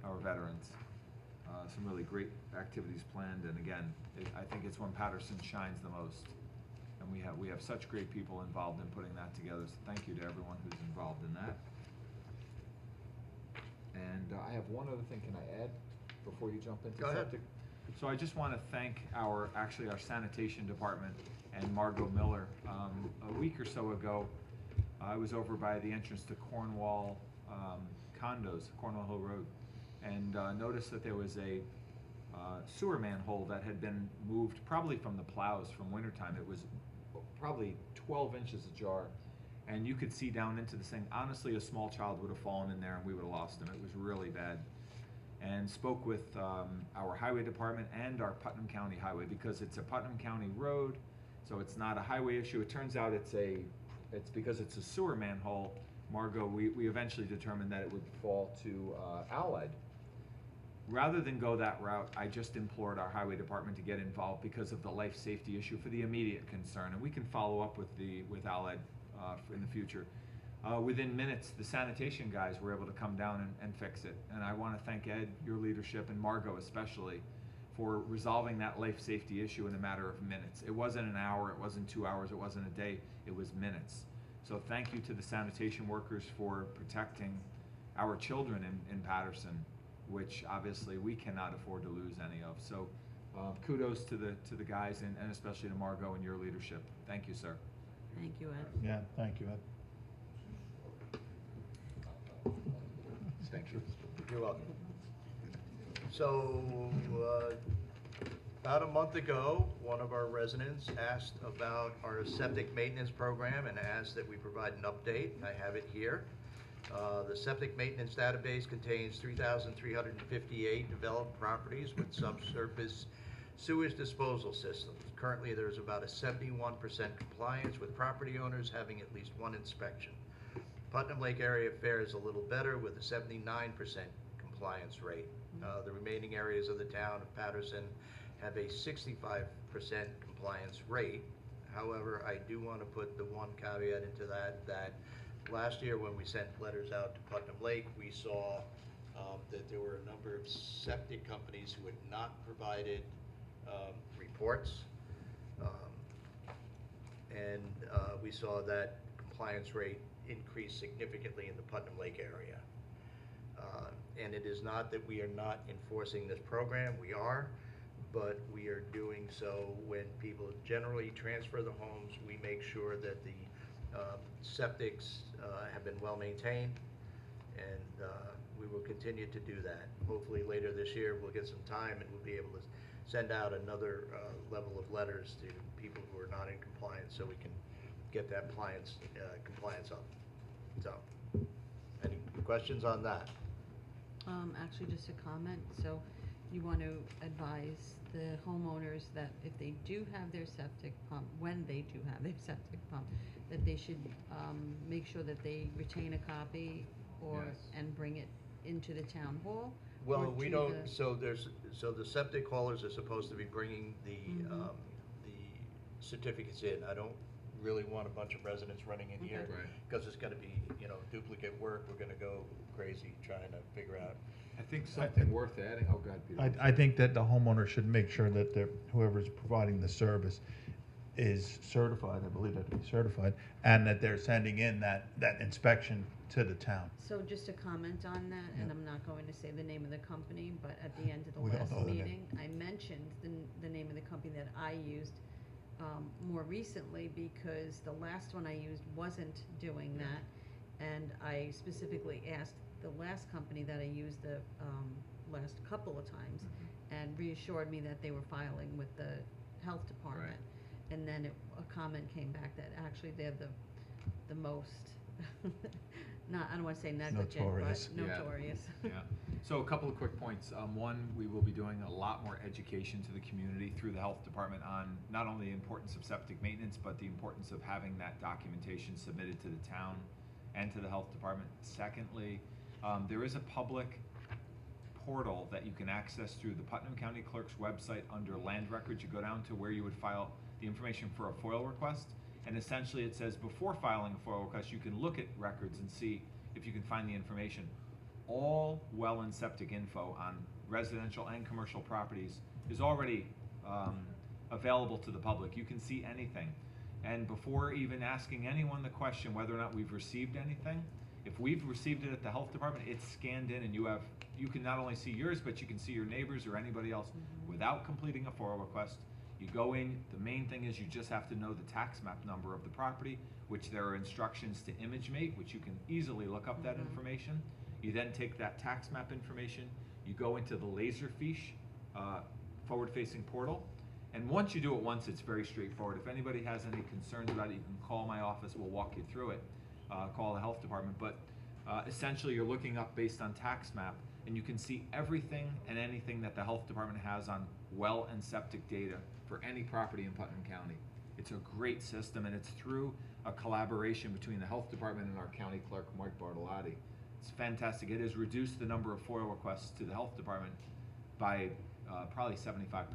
our veterans. Some really great activities planned, and again, I think it's when Patterson shines the most. And we have such great people involved in putting that together, so thank you to everyone who's involved in that. And I have one other thing, can I add before you jump into Go ahead. subject? So I just want to thank our sanitation department and Margot Miller. A week or so ago, I was over by the entrance to Cornwall condos, Cornwall Hill Road, and noticed that there was a sewer manhole that had been moved probably from the plows from wintertime. It was probably 12 inches ajar, and you could see down into this thing. Honestly, a small child would have fallen in there and we would have lost him. It was really bad. And spoke with our highway department and our Putnam County Highway, because it's a Putnam County road, so it's not a highway issue. It turns out it's because it's a sewer manhole. Margot, we eventually determined that it would fall to Allied. Rather than go that route, I just implored our highway department to get involved because of the life safety issue for the immediate concern, and we can follow up with Allied in the future. Within minutes, the sanitation guys were able to come down and fix it, and I want to thank Ed, your leadership, and Margot especially, for resolving that life safety issue in a matter of minutes. It wasn't an hour, it wasn't 2 hours, it wasn't a day, it was minutes. So thank you to the sanitation workers for protecting our children in Patterson, which obviously we cannot afford to lose any of. So kudos to the guys and especially to Margot and your leadership. Thank you, sir. Thank you, Ed. Yeah, thank you, Ed. Thank you. You're welcome. So, about a month ago, one of our residents asked about our septic maintenance program and asked that we provide an update. I have it here. The septic maintenance database contains 3,358 developed properties with subsurface sewage disposal systems. Currently, there's about a 71% compliance, with property owners having at least one inspection. Putnam Lake area fares a little better with a 79% compliance rate. The remaining areas of the town of Patterson have a 65% compliance rate. However, I do want to put the one caveat into that last year when we sent letters out to Putnam Lake, we saw that there were a number of septic companies who had not provided reports. And we saw that compliance rate increase significantly in the Putnam Lake area. And it is not that we are not enforcing this program, we are, but we are doing so when people generally transfer the homes, we make sure that the septics have been well maintained, and we will continue to do that. Hopefully later this year we'll get some time and we'll be able to send out another level of letters to people who are not in compliance so we can get that compliance up. So, any questions on that? Actually, just a comment. So you want to advise the homeowners that if they do have their septic pump, when they do have their septic pump, that they should make sure that they retain a copy and bring it into the town hall? Well, or we to don't, the- so the septic haulers are supposed to be bringing the certificates in. I don't really want a bunch of residents running in here, Okay. Right. because it's gonna be, duplicate work, we're gonna go crazy trying to figure out. I think something worth adding, oh, God, Peter. I think that the homeowner should make sure that whoever's providing the service is certified, I believe that to be certified, and that they're sending in that inspection to the town. So just a comment on that, and Yeah. I'm not going to say the name of the company, but at the end of the We all last know the name. meeting, I mentioned the name of the company that I used more recently, because the last one I used wasn't doing that. And I specifically asked the last company that I used the last couple of times, and reassured me that they were filing with the health department. And then a comment came back that actually they're the most, I don't want to say negligent, Notorious. but notorious. Yeah. So a couple of quick points. One, we will be doing a lot more education to the community through the health department on not only the importance of septic maintenance, but the importance of having that documentation submitted to the town and to the health department. Secondly, there is a public portal that you can access through the Putnam County Clerk's website under land records. You go down to where you would file the information for a FOIL request, and essentially it says before filing a FOIL request, you can look at records and see if you can find the information. All well and septic info on residential and commercial properties is already available to the public. You can see anything. And before even asking anyone the question whether or not we've received anything, if we've received it at the health department, it's scanned in, and you can not only see yours, but you can see your neighbors or anybody else without completing a FOIL request. You go in, the main thing is you just have to know the tax map number of the property, which there are instructions to image mate, which you can easily look up that information. You then take that tax map information, you go into the Laserfiche forward-facing portal, and once you do it once, it's very straightforward. If anybody has any concerns about it, you can call my office, we'll walk you through it, call the health department, but essentially you're looking up based on tax map, and you can see everything and anything that the health department has on well and septic data for any property in Putnam County. It's a great system, and it's through a collaboration between the health department and our county clerk, Mike Bartolotti. It's fantastic. It has reduced the number of FOIL requests to the health department by probably 75%,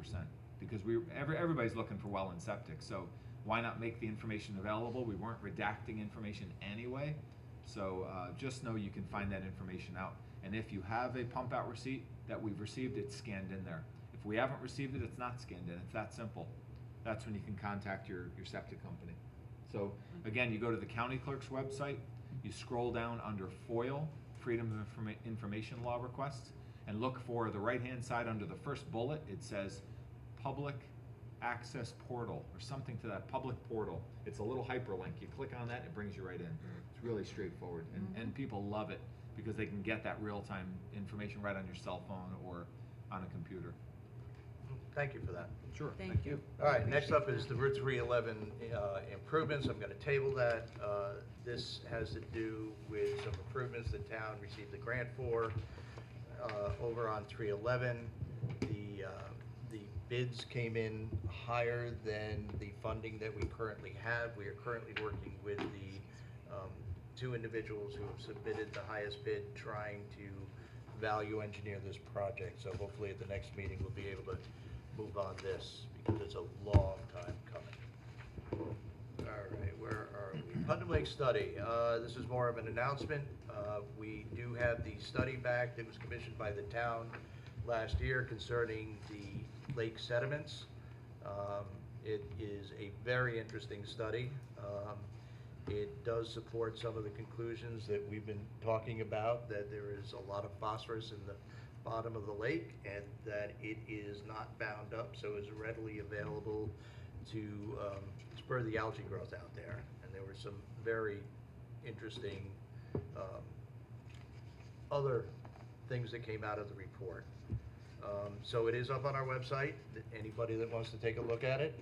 because everybody's looking for well and septic. So why not make the information available? We weren't redacting information anyway, so just know you can find that information out. And if you have a pump out receipt that we've received, it's scanned in there. If we haven't received it, it's not scanned in. It's that simple. That's when you can contact your septic company. So again, you go to the county clerk's website, you scroll down under FOIL, Freedom of Information Law Requests, and look for the right-hand side under the first bullet. It says Public Access Portal, or something to that, public portal. It's a little hyperlink. You click on that, it brings you right in. It's really straightforward, and people love it because they can get that real-time information right on your cell phone or on a computer. Thank you for that. Sure. Thank you. All right, next up is the Route 311 improvements. I'm going to table that. This has to do with some improvements the town received the grant for over on 311. The bids came in higher than the funding that we currently have. We are currently working with the two individuals who have submitted the highest bid, trying to value engineer this project. So hopefully at the next meeting, we'll be able to move on this, because it's a long time coming. All right, where are we? Putnam Lake study. This is more of an announcement. We do have the study back that was commissioned by the town last year concerning the lake sediments. It is a very interesting study. It does support some of the conclusions that we've been talking about, that there is a lot of phosphorus in the bottom of the lake, and that it is not bound up, so is readily available to spur the algae growth out there. And there were some very interesting other things that came out of the report. So it is up on our website. Anybody that wants to take a look at it,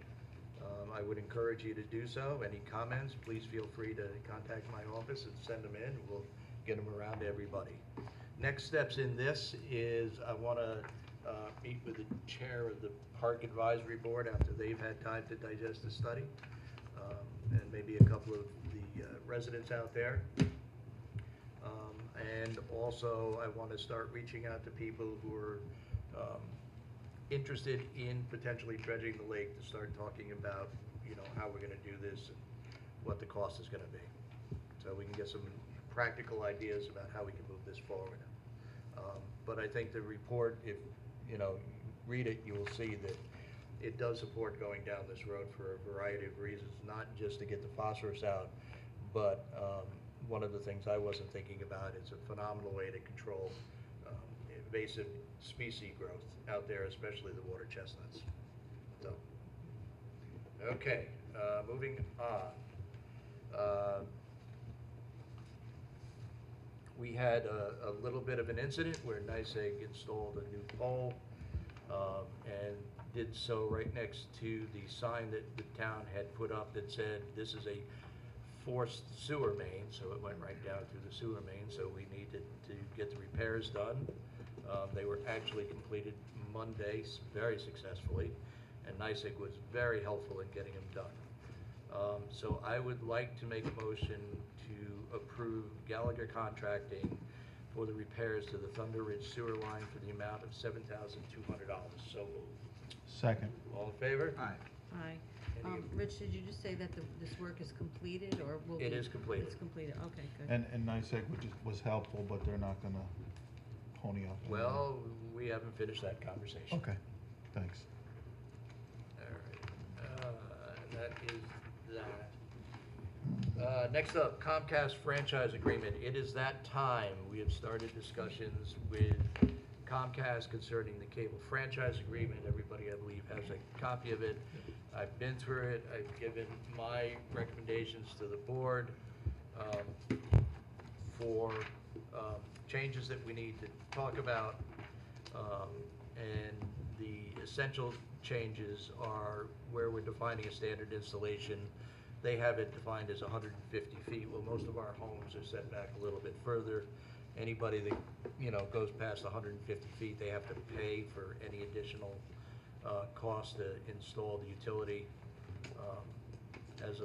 I would encourage you to do so. Any comments, please feel free to contact my office and send them in. We'll get them around to everybody. Next steps in this is I want to meet with the chair of the Park Advisory Board after they've had time to digest the study, and maybe a couple of the residents out there. And also, I want to start reaching out to people who are interested in potentially dredging the lake, to start talking about, you know, how we're going to do this and what the cost is going to be. So we can get some practical ideas about how we can move this forward. But I think the report, if you know, read it, you will see that it does support going down this road for a variety of reasons, not just to get the phosphorus out, but one of the things I wasn't thinking about is a phenomenal way to control invasive species growth out there, especially the water chestnuts. So, okay, moving on. We had a little bit of an incident where NYSEG installed a new pole and did so right next to the sign that the town had put up that said, this is a forced sewer main, so it went right down through the sewer main, so we needed to get the repairs done. They were actually completed Monday very successfully, and NYSEG was very helpful in getting them done. So I would like to make a motion to approve Gallagher Contracting for the repairs to the Thunder Ridge sewer line for the amount of $7,200. So moved. Second. All in favor? Aye. Aye. Any- Rich, did you just say that this work is completed, or will be? It is completed. It's completed, okay, good. And NYSEG was helpful, but they're not gonna pony up. on Well, we haven't finished that conversation. that. Okay, thanks. All right, that is that. Next up, Comcast franchise agreement. It is that time. We have started discussions with Comcast concerning the cable franchise agreement. Everybody, I believe, has a copy of it. I've been through it. I've given my recommendations to the board for changes that we need to talk about. And the essential changes are where we're defining a standard installation. They have it defined as 150 feet. Well, most of our homes are set back a little bit further. Anybody that, you know, goes past 150 feet, they have to pay for any additional cost to install the utility, as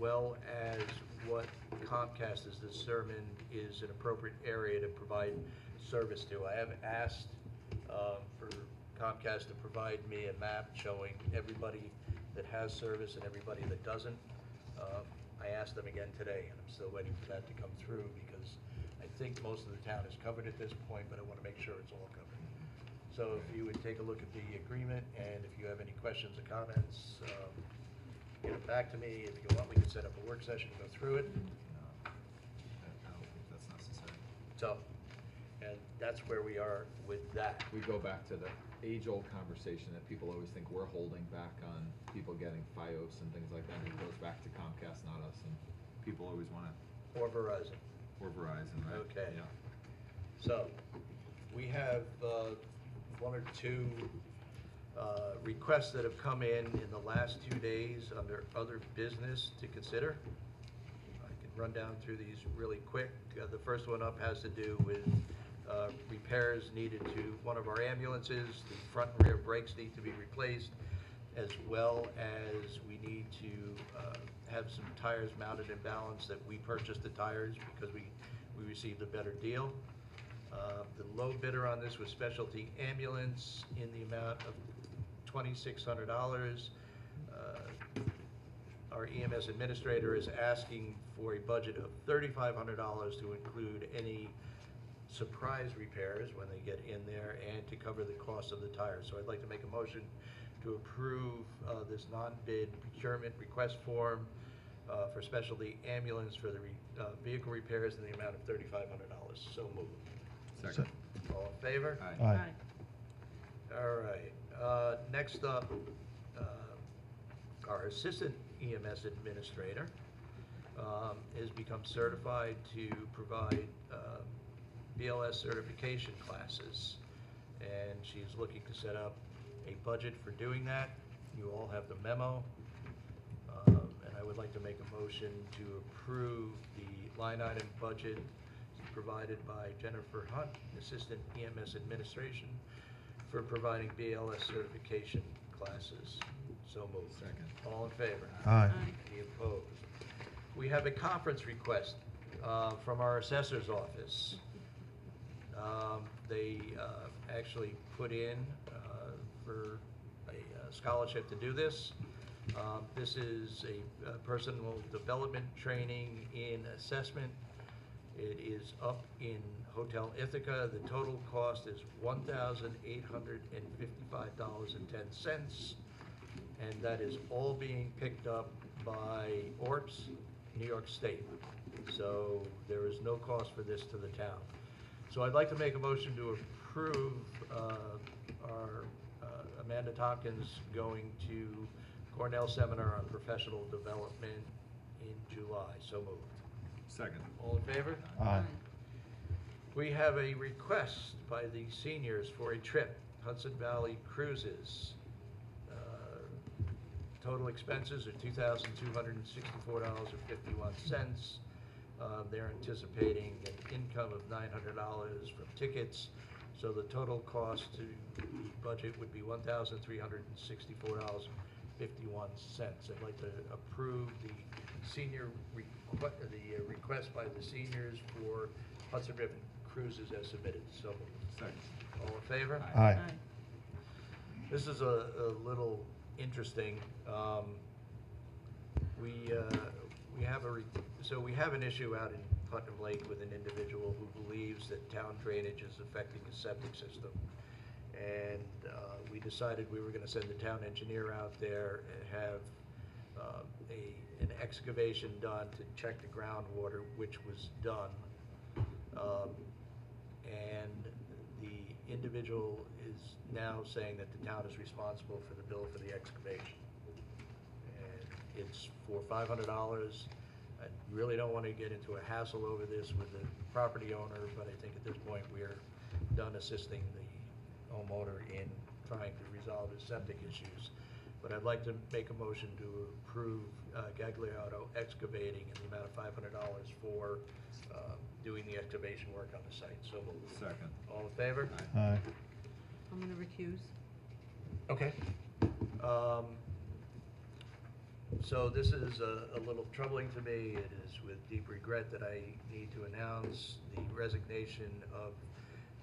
well as what Comcast has determined is an appropriate area to provide service to. I have asked for Comcast to provide me a map showing everybody that has service and everybody that doesn't. I asked them again today, and I'm still waiting for that to come through, because I think most of the town is covered at this point, but I want to make sure it's all covered. So if you would take a look at the agreement, and if you have any questions or comments, get it back to me. If you want, we can set up a work session to go through it. No, I don't think that's necessary. So, and that's where we are with that. We go back to the age-old conversation that people always think we're holding back on people getting FiOS and things like that. It goes back to Comcast, not us, and people always want it. Or Verizon. Or Verizon, right? Okay. Yeah. So, we have one or two requests that have come in the last 2 days under other business to consider. I can run down through these really quick. The first one up has to do with repairs needed to one of our ambulances. The front and rear brakes need to be replaced, as well as we need to have some tires mounted in balance, that we purchased the tires because we received a better deal. The low bidder on this was Specialty Ambulance in the amount of $2,600. Our EMS administrator is asking for a budget of $3,500 to include any surprise repairs when they get in there and to cover the cost of the tires. So I'd like to make a motion to approve this non-bid procurement request form for Specialty Ambulance for the vehicle repairs in the amount of $3,500. So moved. Second. All in favor? Aye. Aye. All right. Next up, our assistant EMS administrator has become certified to provide BLS certification classes, and she's looking to set up a budget for doing that. You all have the memo, and I would like to make a motion to approve the line item budget provided by Jennifer Hunt, Assistant EMS Administration, for providing BLS certification classes. So moved. Second. All in favor? Aye. Any opposed? We have a conference request from our assessor's office. They actually put in for a scholarship to do this. This is a personal development training in assessment. It is up in Hotel Ithaca. The total cost is $1,855.10, and that is all being picked up by ORPS, New York State. So there is no cost for this to the town. So I'd like to make a motion to approve our Amanda Tompkins going to Cornell Seminar on Professional Development in July. So moved. Second. All in favor? Aye. We have a request by the seniors for a trip, Hudson Valley Cruises. Total expenses are $2,264.51. They're anticipating an income of $900 from tickets, so the total cost to the budget would be $1,364.51. I'd like to approve the senior request by the seniors for Hudson River Cruises as submitted. So moved. Second. All in favor? Aye. This is a little interesting. We have an issue out in Putnam Lake with an individual who believes that town drainage is affecting his septic system. And we decided we were gonna send the town engineer out there and have an excavation done to check the groundwater, which was done. And the individual is now saying that the town is responsible for the bill for the excavation. And it's for $500. I really don't want to get into a hassle over this with the property owner, but I think at this point we're done assisting the homeowner in trying to resolve his septic issues. But I'd like to make a motion to approve Gagliardo Excavating in the amount of $500 for doing the excavation work on the site. So moved. Second. All in favor? Aye. I'm gonna recuse. Okay. So this is a little troubling to me. It is with deep regret that I need to announce the resignation of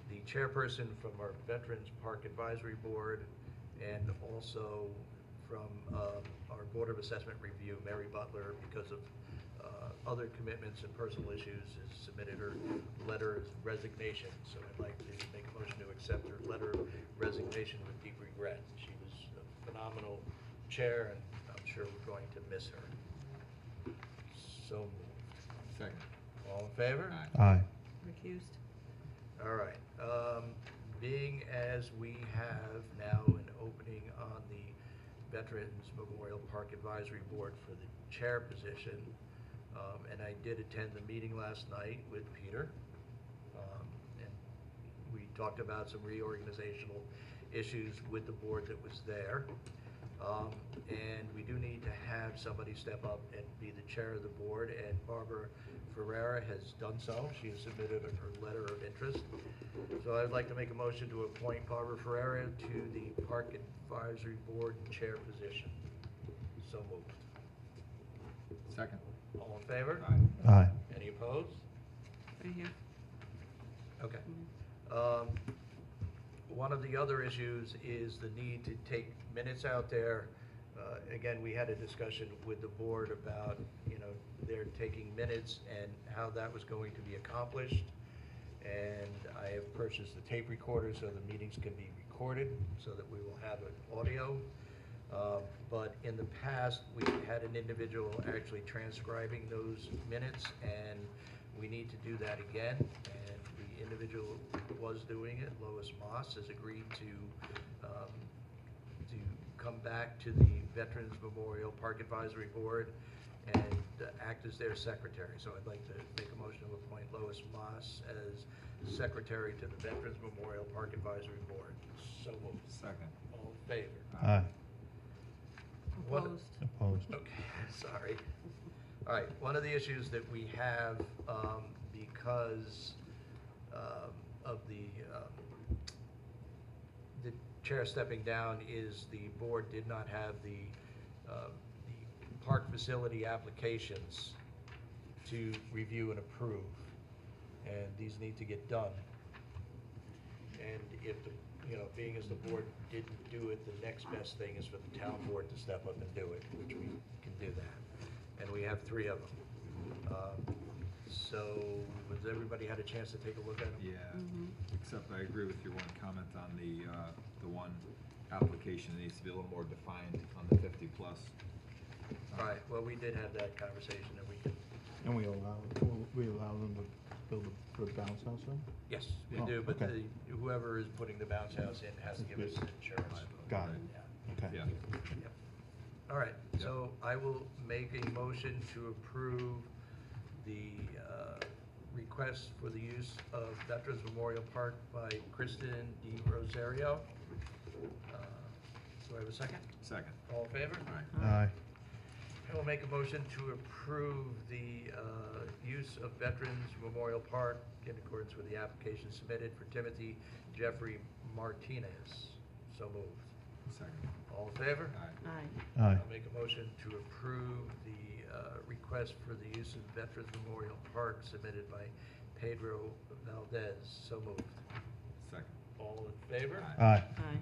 the chairperson from our Veterans Park Advisory Board, and also from our Board of Assessment Review, Mary Butler, because of other commitments and personal issues, has submitted her letter of resignation. So I'd like to make a motion to accept her letter of resignation with deep regret. She was a phenomenal chair, and I'm sure sure we're going to miss her. So moved. Second. All in favor? Aye. Recused? All right. Being as we have now an opening on the Veterans Memorial Park Advisory Board for the chair position, and I did attend the meeting last night with Peter, and we talked about some reorganizational issues with the board that was there. And we do need to have somebody step up and be the chair of the board, and Barbara Ferrera has done so. She has submitted her letter of interest. So I'd like to make a motion to appoint Barbara Ferrera to the Park Advisory Board chair position. So moved. Second. All in favor? Aye. Any opposed? Right here. Okay. Mhm. One of the other issues is the need to take minutes out there. Again, we had a discussion with the board about, they're taking minutes and how that was going to be accomplished. And I have purchased a tape recorder so the meetings can be recorded, so that we will have an audio. But in the past, we had an individual actually transcribing those minutes, and we need to do that again. And the individual who was doing it, Lois Moss, has agreed to come back to the Veterans Memorial Park Advisory Board and act as their secretary. So I'd like to make a motion to appoint Lois Moss as secretary to the Veterans Memorial Park Advisory Board. So moved. Second. All in favor? Aye. What- Opposed? Opposed. Okay, sorry. All right, one of the issues that we have, because of the chair stepping down, is the board did not have the park facility applications to review and approve, and these need to get done. And if the, being as the board didn't do it, the next best thing is for the town board to step up and do it, which we can do that. And we have 3 of them. So, has everybody had a chance to take a look at them? Yeah, Mhm. except I agree with your one comment on the one application that needs to be a little more defined on the 50+. All right, well, we did have that conversation, and we can, And we allow them to build a bounce house then? yes, we Oh, do, but okay. whoever is putting the bounce house in has to give us insurance. Got it. Yeah. Okay. Yeah. Yep. All right, so I will make a motion to approve the request for the use of Veterans Memorial Park by Kristen D. Rosario. Do I have a second? Second. All in favor? Aye. I will make a motion to approve the use of Veterans Memorial Park in accordance with the application submitted for Timothy Jeffrey Martinez. So moved. Second. All in favor? Aye. Aye. Aye. I'll make a motion to approve the request for the use of Veterans Memorial Park submitted by Pedro Valdez. So moved. Second. All in favor? Aye. Aye. Aye.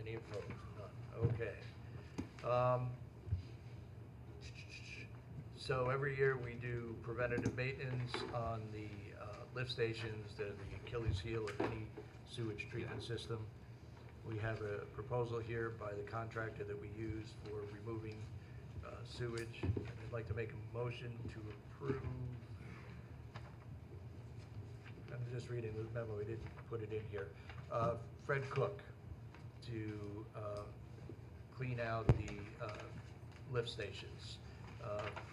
Any opposed? None. Okay. So every year we do preventative maintenance on the lift stations. They're the Achilles heel of any sewage treatment system. We have a proposal here by the contractor that we use for removing sewage. I'd like to make a motion to approve. I'm just reading the memo, we didn't put it in here. Fred Cook to clean out the lift stations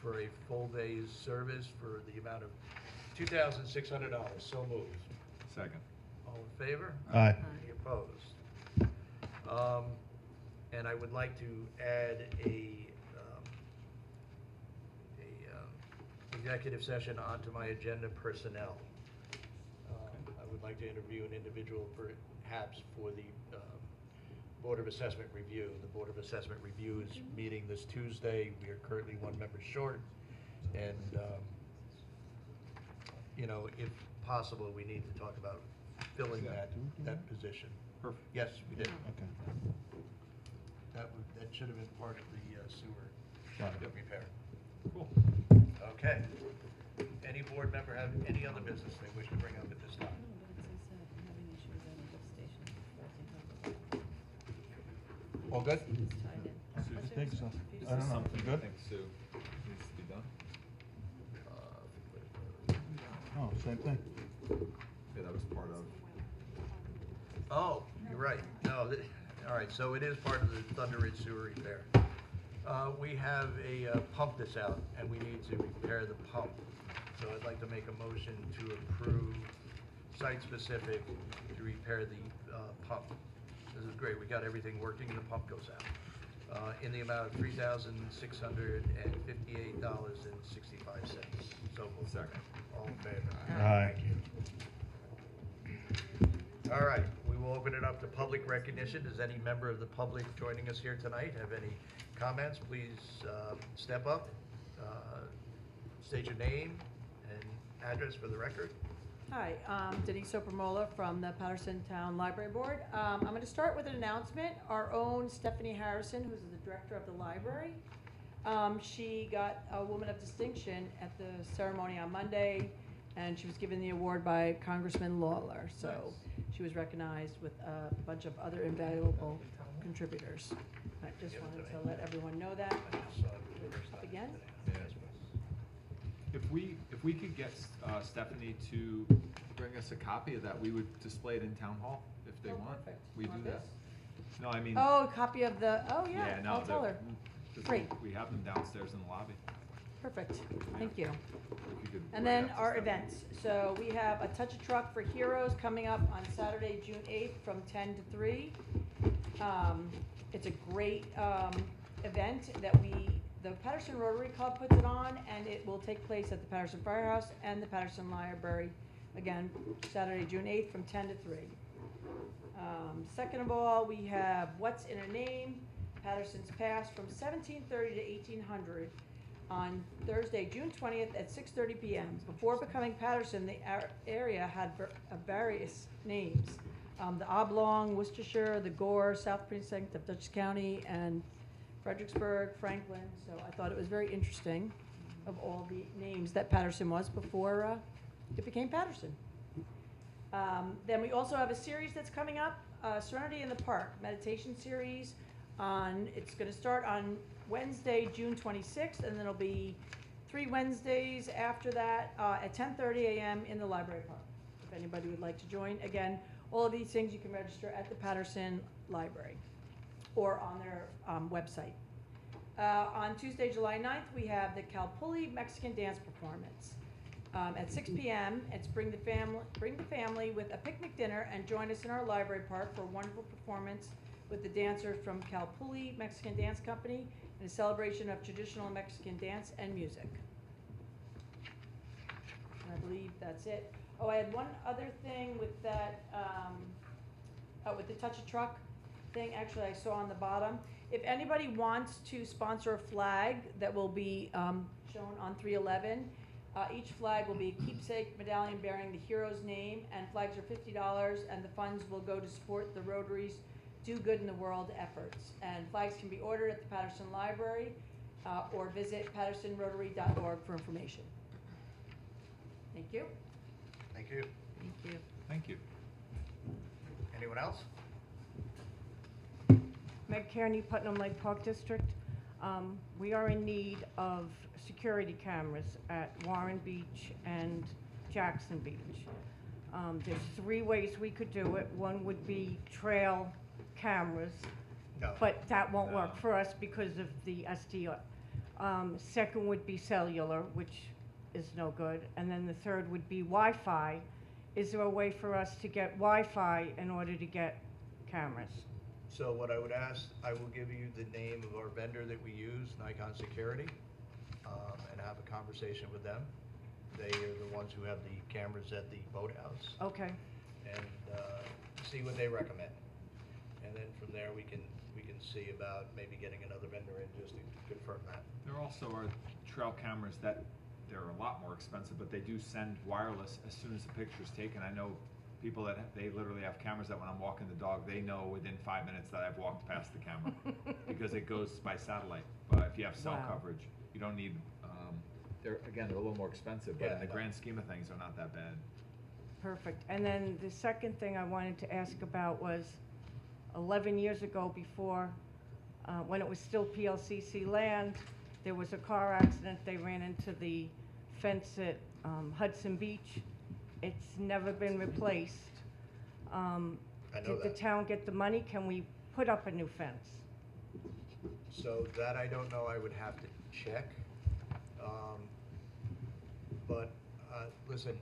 for a full day's service for the amount of $2,600. So moved. Second. All in favor? Aye. Any opposed? And I would like to add a executive session onto my agenda, personnel. I would like to interview an individual perhaps for the Board of Assessment Review. The Board of Assessment Review is meeting this Tuesday. We are currently 1 member short. And, if possible, we need to talk about filling Yeah. that position. Perfect. Yes, we did. Okay. That should have been part of the sewer Got it. repair. Cool. Okay. Any board member have any other business they wish to bring up at this time? All good? It's tied in. Susan? think so. Is I this don't know. something you Good? think Sue needs to be done? Oh, same thing. Yeah, that was part of. Oh, you're right. No, all right, so it is part of the Thunder Ridge sewer repair. We have a pump that's out, and we need to repair the pump. So I'd like to make a motion to approve site-specific to repair the pump. This is great, we got everything working, the pump goes out. In the amount of $3,658.65. So moved. Second. All in favor? Aye. All right, we will open it up to public recognition. Does any member of the public joining us here tonight have any comments? Please step up, state your name and address for the record. Hi, Denise Sopramola from the Patterson Town Library Board. I'm going to start with an announcement. Our own Stephanie Harrison, who's the director of the library, she got a Woman of Distinction at the ceremony on Monday, and she was given the award by Congressman Lawler. So she was recognized with a bunch of other invaluable contributors. I just wanted to let everyone know that. Up again. If we could get Stephanie to bring us a copy of that, we would display it in town hall if they want. Perfect. We do Want that. this? No, I mean. Oh, a copy of the, oh yeah, no, I'll tell her. 'cause Great. We have them downstairs in the lobby. Perfect, thank you. If you could And bring then that to our Stephanie. events. So we have a Touch a Truck for Heroes coming up on Saturday, June 8th from 10 to 3. It's a great event that the Patterson Rotary Club puts it on, and it will take place at the Patterson Firehouse and the Patterson Library, again, Saturday, June 8th from 10 to 3. Second of all, we have What's in a Name, Patterson's Past from 1730 to 1800 on Thursday, June 20th at 6:30 p.m. Before becoming Patterson, the area had various names. The Oblong, Worcestershire, the Gore, South Precinct of Dutchess County, and Fredericksburg, Franklin. So I thought it was very interesting of all the names that Patterson was before it became Patterson. Then we also have a series that's coming up, Serenity in the Park, meditation series. It's going to start on Wednesday, June 26th, and then it'll be 3 Wednesdays after that at 10:30 a.m. in the library park. If anybody would like to join, again, all of these things you can register at the Patterson Library or on their website. On Tuesday, July 9th, we have the Calpulli Mexican dance performance. At 6 p.m., it's bring the family with a picnic dinner and join us in our library park for a wonderful performance with the dancers from Calpulli Mexican Dance Company in a celebration of traditional Mexican dance and music. And I believe that's it. Oh, I had one other thing with that, with the Touch a Truck thing, actually I saw on the bottom. If anybody wants to sponsor a flag that will be shown on 311, each flag will be a keepsake medallion bearing the hero's name, and flags are $50, and the funds will go to support the Rotary's Do Good in the World efforts. And flags can be ordered at the Patterson Library or visit pattersonrotary.org for information. Thank you. Thank you. Thank you. Thank you. Anyone else? Meg Kearney, Putnam Lake Park District. We are in need of security cameras at Warren Beach and Jackson Beach. There's 3 ways we could do it. One would be trail cameras, No. but that won't work No. for us because of the SDR. Second would be cellular, which is no good. And then the third would be Wi-Fi. Is there a way for us to get Wi-Fi in order to get cameras? So what I would ask, I will give you the name of our vendor that we use, Nikon Security, and have a conversation with them. They are the ones who have the cameras at the boathouse, Okay. and see what they recommend. And then from there, we can see about maybe getting another vendor in just to confirm that. There also are trail cameras that they're a lot more expensive, but they do send wireless as soon as the picture's taken. I know people that they literally have cameras that when I'm walking the dog, they know within 5 minutes that I've walked past the camera because it goes by satellite. But if you have cell Wow. coverage, you don't need. They're a little more expensive, but Yeah, in the I know. grand scheme of things, they're not that bad. Perfect. And then the second thing I wanted to ask about was 11 years ago, before when it was still PLCC land, there was a car accident, they ran into the fence at Hudson Beach. It's never been replaced. I know Did the that. town get the money? Can we put up a new fence? So that I don't know, I would have to check. But, listen,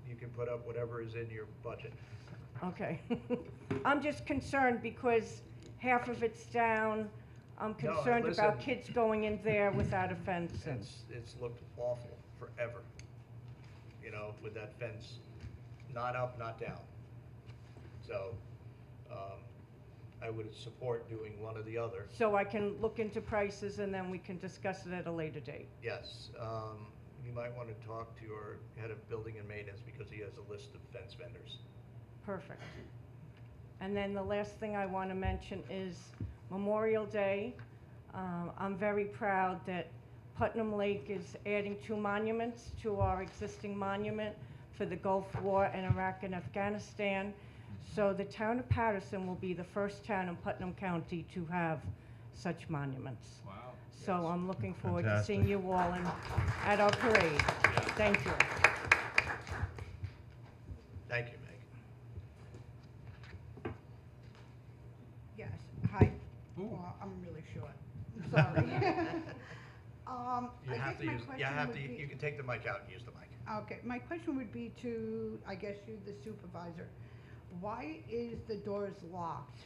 you can put up whatever is in your budget. Okay. I'm just concerned because half of it's down. I'm No, concerned about listen. kids going in there without a fence. And It's looked awful forever, you know, with that fence, not up, not down. So, I would support doing one or the other. so I can look into prices and then we can discuss it at a later date. Yes, you might want to talk to your head of building and maintenance because he has a list of fence vendors. Perfect. And then the last thing I want to mention is Memorial Day. I'm very proud that Putnam Lake is adding 2 monuments to our existing monument for the Gulf War and Iraq and Afghanistan. So the town of Patterson will be the first town in Putnam County to have such monuments. Wow. So I'm looking forward to Fantastic. seeing you all at our parade. Thank you. Thank you, Meg. Yes, hi. Well, I'm really short, I'm sorry. You I have guess to my use, question would be. you can take the mic out and use the mic. Okay, my question would be to, I guess you, the supervisor. Why is the doors locked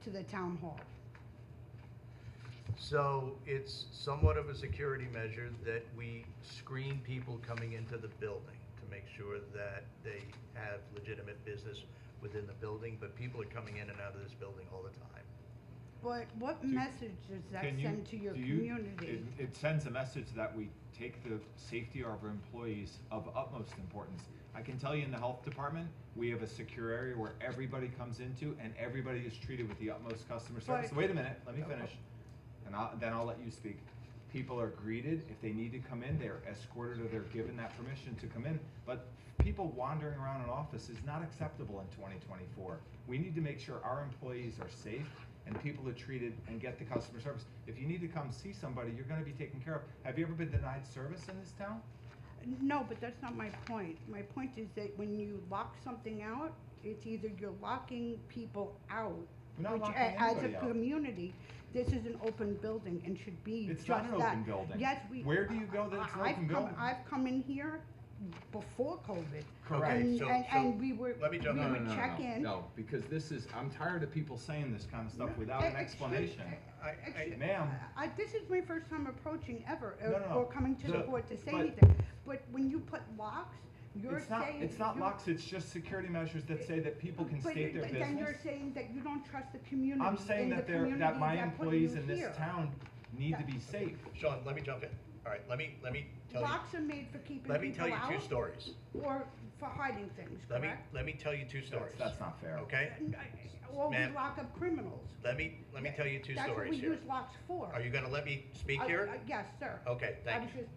to the town hall? So it's somewhat of a security measure that we screen people coming into the building to make sure that they have legitimate business within the building, but people are coming in and out of this building all the time. But what message does that Can you- send to your do you- community? It sends a message that we take the safety of our employees of utmost importance. I can tell you in the health department, we have a secure area where everybody comes into and everybody is treated with the utmost customer service. But- Wait a minute, let me finish, and then I'll let you speak. People are greeted, if they need to come in, they're escorted or they're given that permission to come in. But people wandering around an office is not acceptable in 2024. We need to make sure our employees are safe and people are treated and get the customer service. If you need to come see somebody, you're gonna be taken care of. Have you ever been denied service in this town? No, but that's not my point. My point is that when you lock something out, it's either you're locking people out, We're not which locking as anybody a out. community, this is an open building and should be It's just not that. an open building. Yes, we. Where do you go that it's an open building? I've come in here before COVID. Correct. And, so- and we were, let me jump we in. would check in. No, because this is, I'm tired of people saying this kind of stuff without an explanation. Ma'am. This is my first time approaching ever, No, no, or coming to the the- board to say but- anything. But when you put locks, you're It's not, saying. it's not you're- locks, it's just security measures that say that people can but state their Then you're business. saying that you don't trust the community. I'm saying and that the they're, that community my that put employees you in this here. town need to be safe. Sean, let me jump in. All right, let me tell you, Locks are made for keeping let me people tell you two out stories. or for hiding things, correct? Let me tell you two stories. That's not fair. Okay? Or we Ma'am. lock up criminals. Let me tell you two That's what we stories here. use locks for. Are you gonna let me speak here? Yes, sir. Okay, I thank was you. just-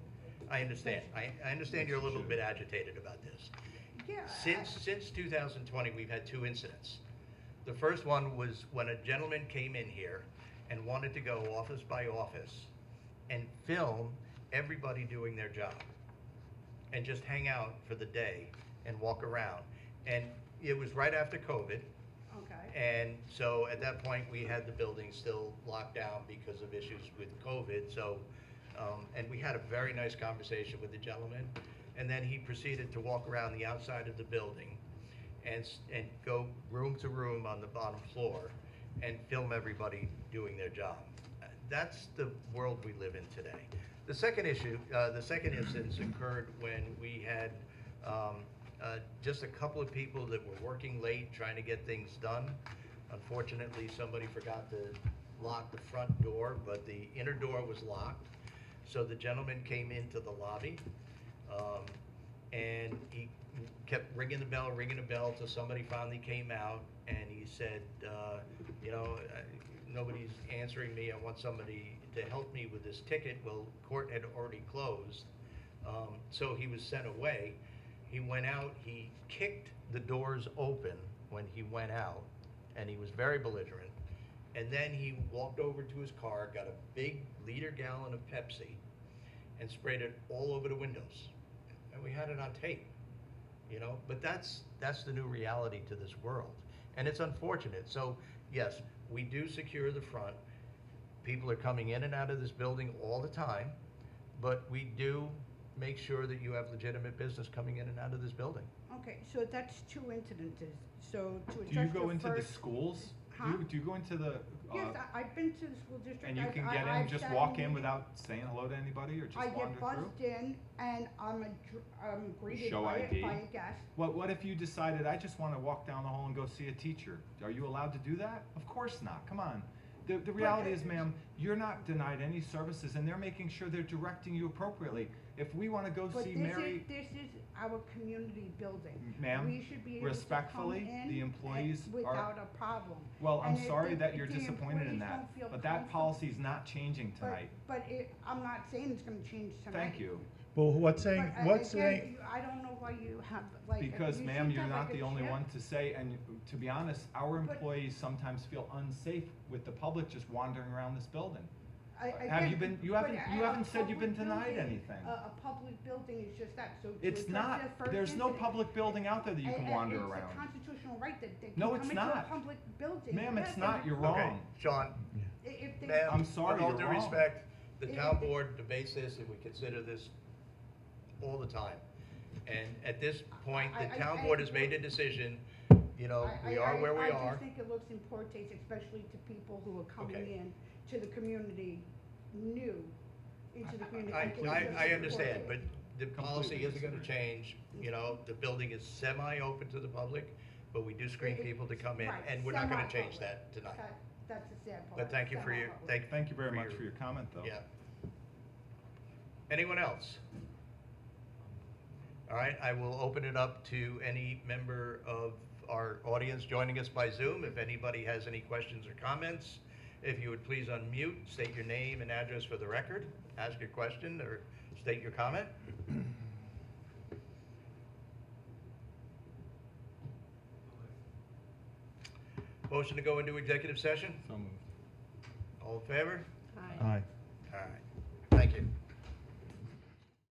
I understand. I understand you're a little bit agitated about this. Yeah. Since 2020, we've had 2 incidents. The first one was when a gentleman came in here and wanted to go office by office and film everybody doing their job and just hang out for the day and walk around. And it was right after COVID. Okay. And so at that point, we had the building still locked down because of issues with COVID. So, and we had a very nice conversation with the gentleman. And then he proceeded to walk around the outside of the building and go room to room on the bottom floor and film everybody doing their job. That's the world we live in today. The second instance occurred when we had just a couple of people that were working late trying to get things done. Unfortunately, somebody forgot to lock the front door, but the inner door was locked. So the gentleman came into the lobby, and he kept ringing the bell till somebody finally came out, and he said, nobody's answering me. I want somebody to help me with this ticket. Well, court had already closed, so he was sent away. He went out, he kicked the doors open when he went out, and he was very belligerent. And then he walked over to his car, got a big liter gallon of Pepsi, and sprayed it all over the windows. And we had it on tape, you know? But that's the new reality to this world. And it's unfortunate. So, yes, we do secure the front. People are coming in and out of this building all the time, but we do make sure that you have legitimate business coming in and out of this building. Okay, so that's 2 incidences, so to Do you address go your into the first. schools? Huh? Do you go into the, Yes, I've been to the school district. and you I've- can get I've in, just sat walk in meetings. without saying hello to anybody, or just I wander get through? buzzed in and I'm greeted Show by ID. a guest. What if you decided, I just wanna walk down the hall and go see a teacher? Are you allowed to do that? Of course not, come on. The reality is, ma'am, you're not denied any services, and they're making sure they're directing you appropriately. If we wanna go But see this Mary. is our community building. Ma'am, We should be able to respectfully, come in the employees are. without a problem. Well, I'm And if sorry the- that you're if the disappointed in employees that, don't feel but that comfortable- policy's not changing but- tonight. But I'm not saying it's gonna change tonight. Thank you. Well, what's saying, But, what's again, saying, I don't know why you have, like. Because, you ma'am, seem to you're have, not like, the a only chip. one to say, and to be honest, our But- employees sometimes feel unsafe with the public just wandering around this building. Have Again, you been, you but haven't said you've been public denied building- anything. A public building is just that, so. to It's address not, the first there's no incident, public building out there that you can wander It's a around. constitutional right that they can No, come it's into a not. public building. Ma'am, it's Yes, not, and you're Okay, wrong. Sean, If they. ma'am, I'm sorry, with all you're due wrong. respect, the If- town board debates this and we consider this all the time. And at this point, the town board has made a decision, you know, we are where we I are. just think it looks in poor taste, especially to people who are coming Okay. in to the community, new into the community. think it's just I in poor understand, but taste. the policy Completely isn't gonna change, you know, the building is semi-open to the public, but we do screen people to come in, Right, and we're not gonna change semi-public. that tonight. That's the sad part. But thank you for your, semi-public. Thank you very much for your comment, though. Yeah. Anyone else? All right, I will open it up to any member of our audience joining us by Zoom. If anybody has any questions or comments, if you would please unmute, state your name and address for the record, ask your question or state your comment. Motion to go into executive session? So moved. All in favor? Aye. aye. All right.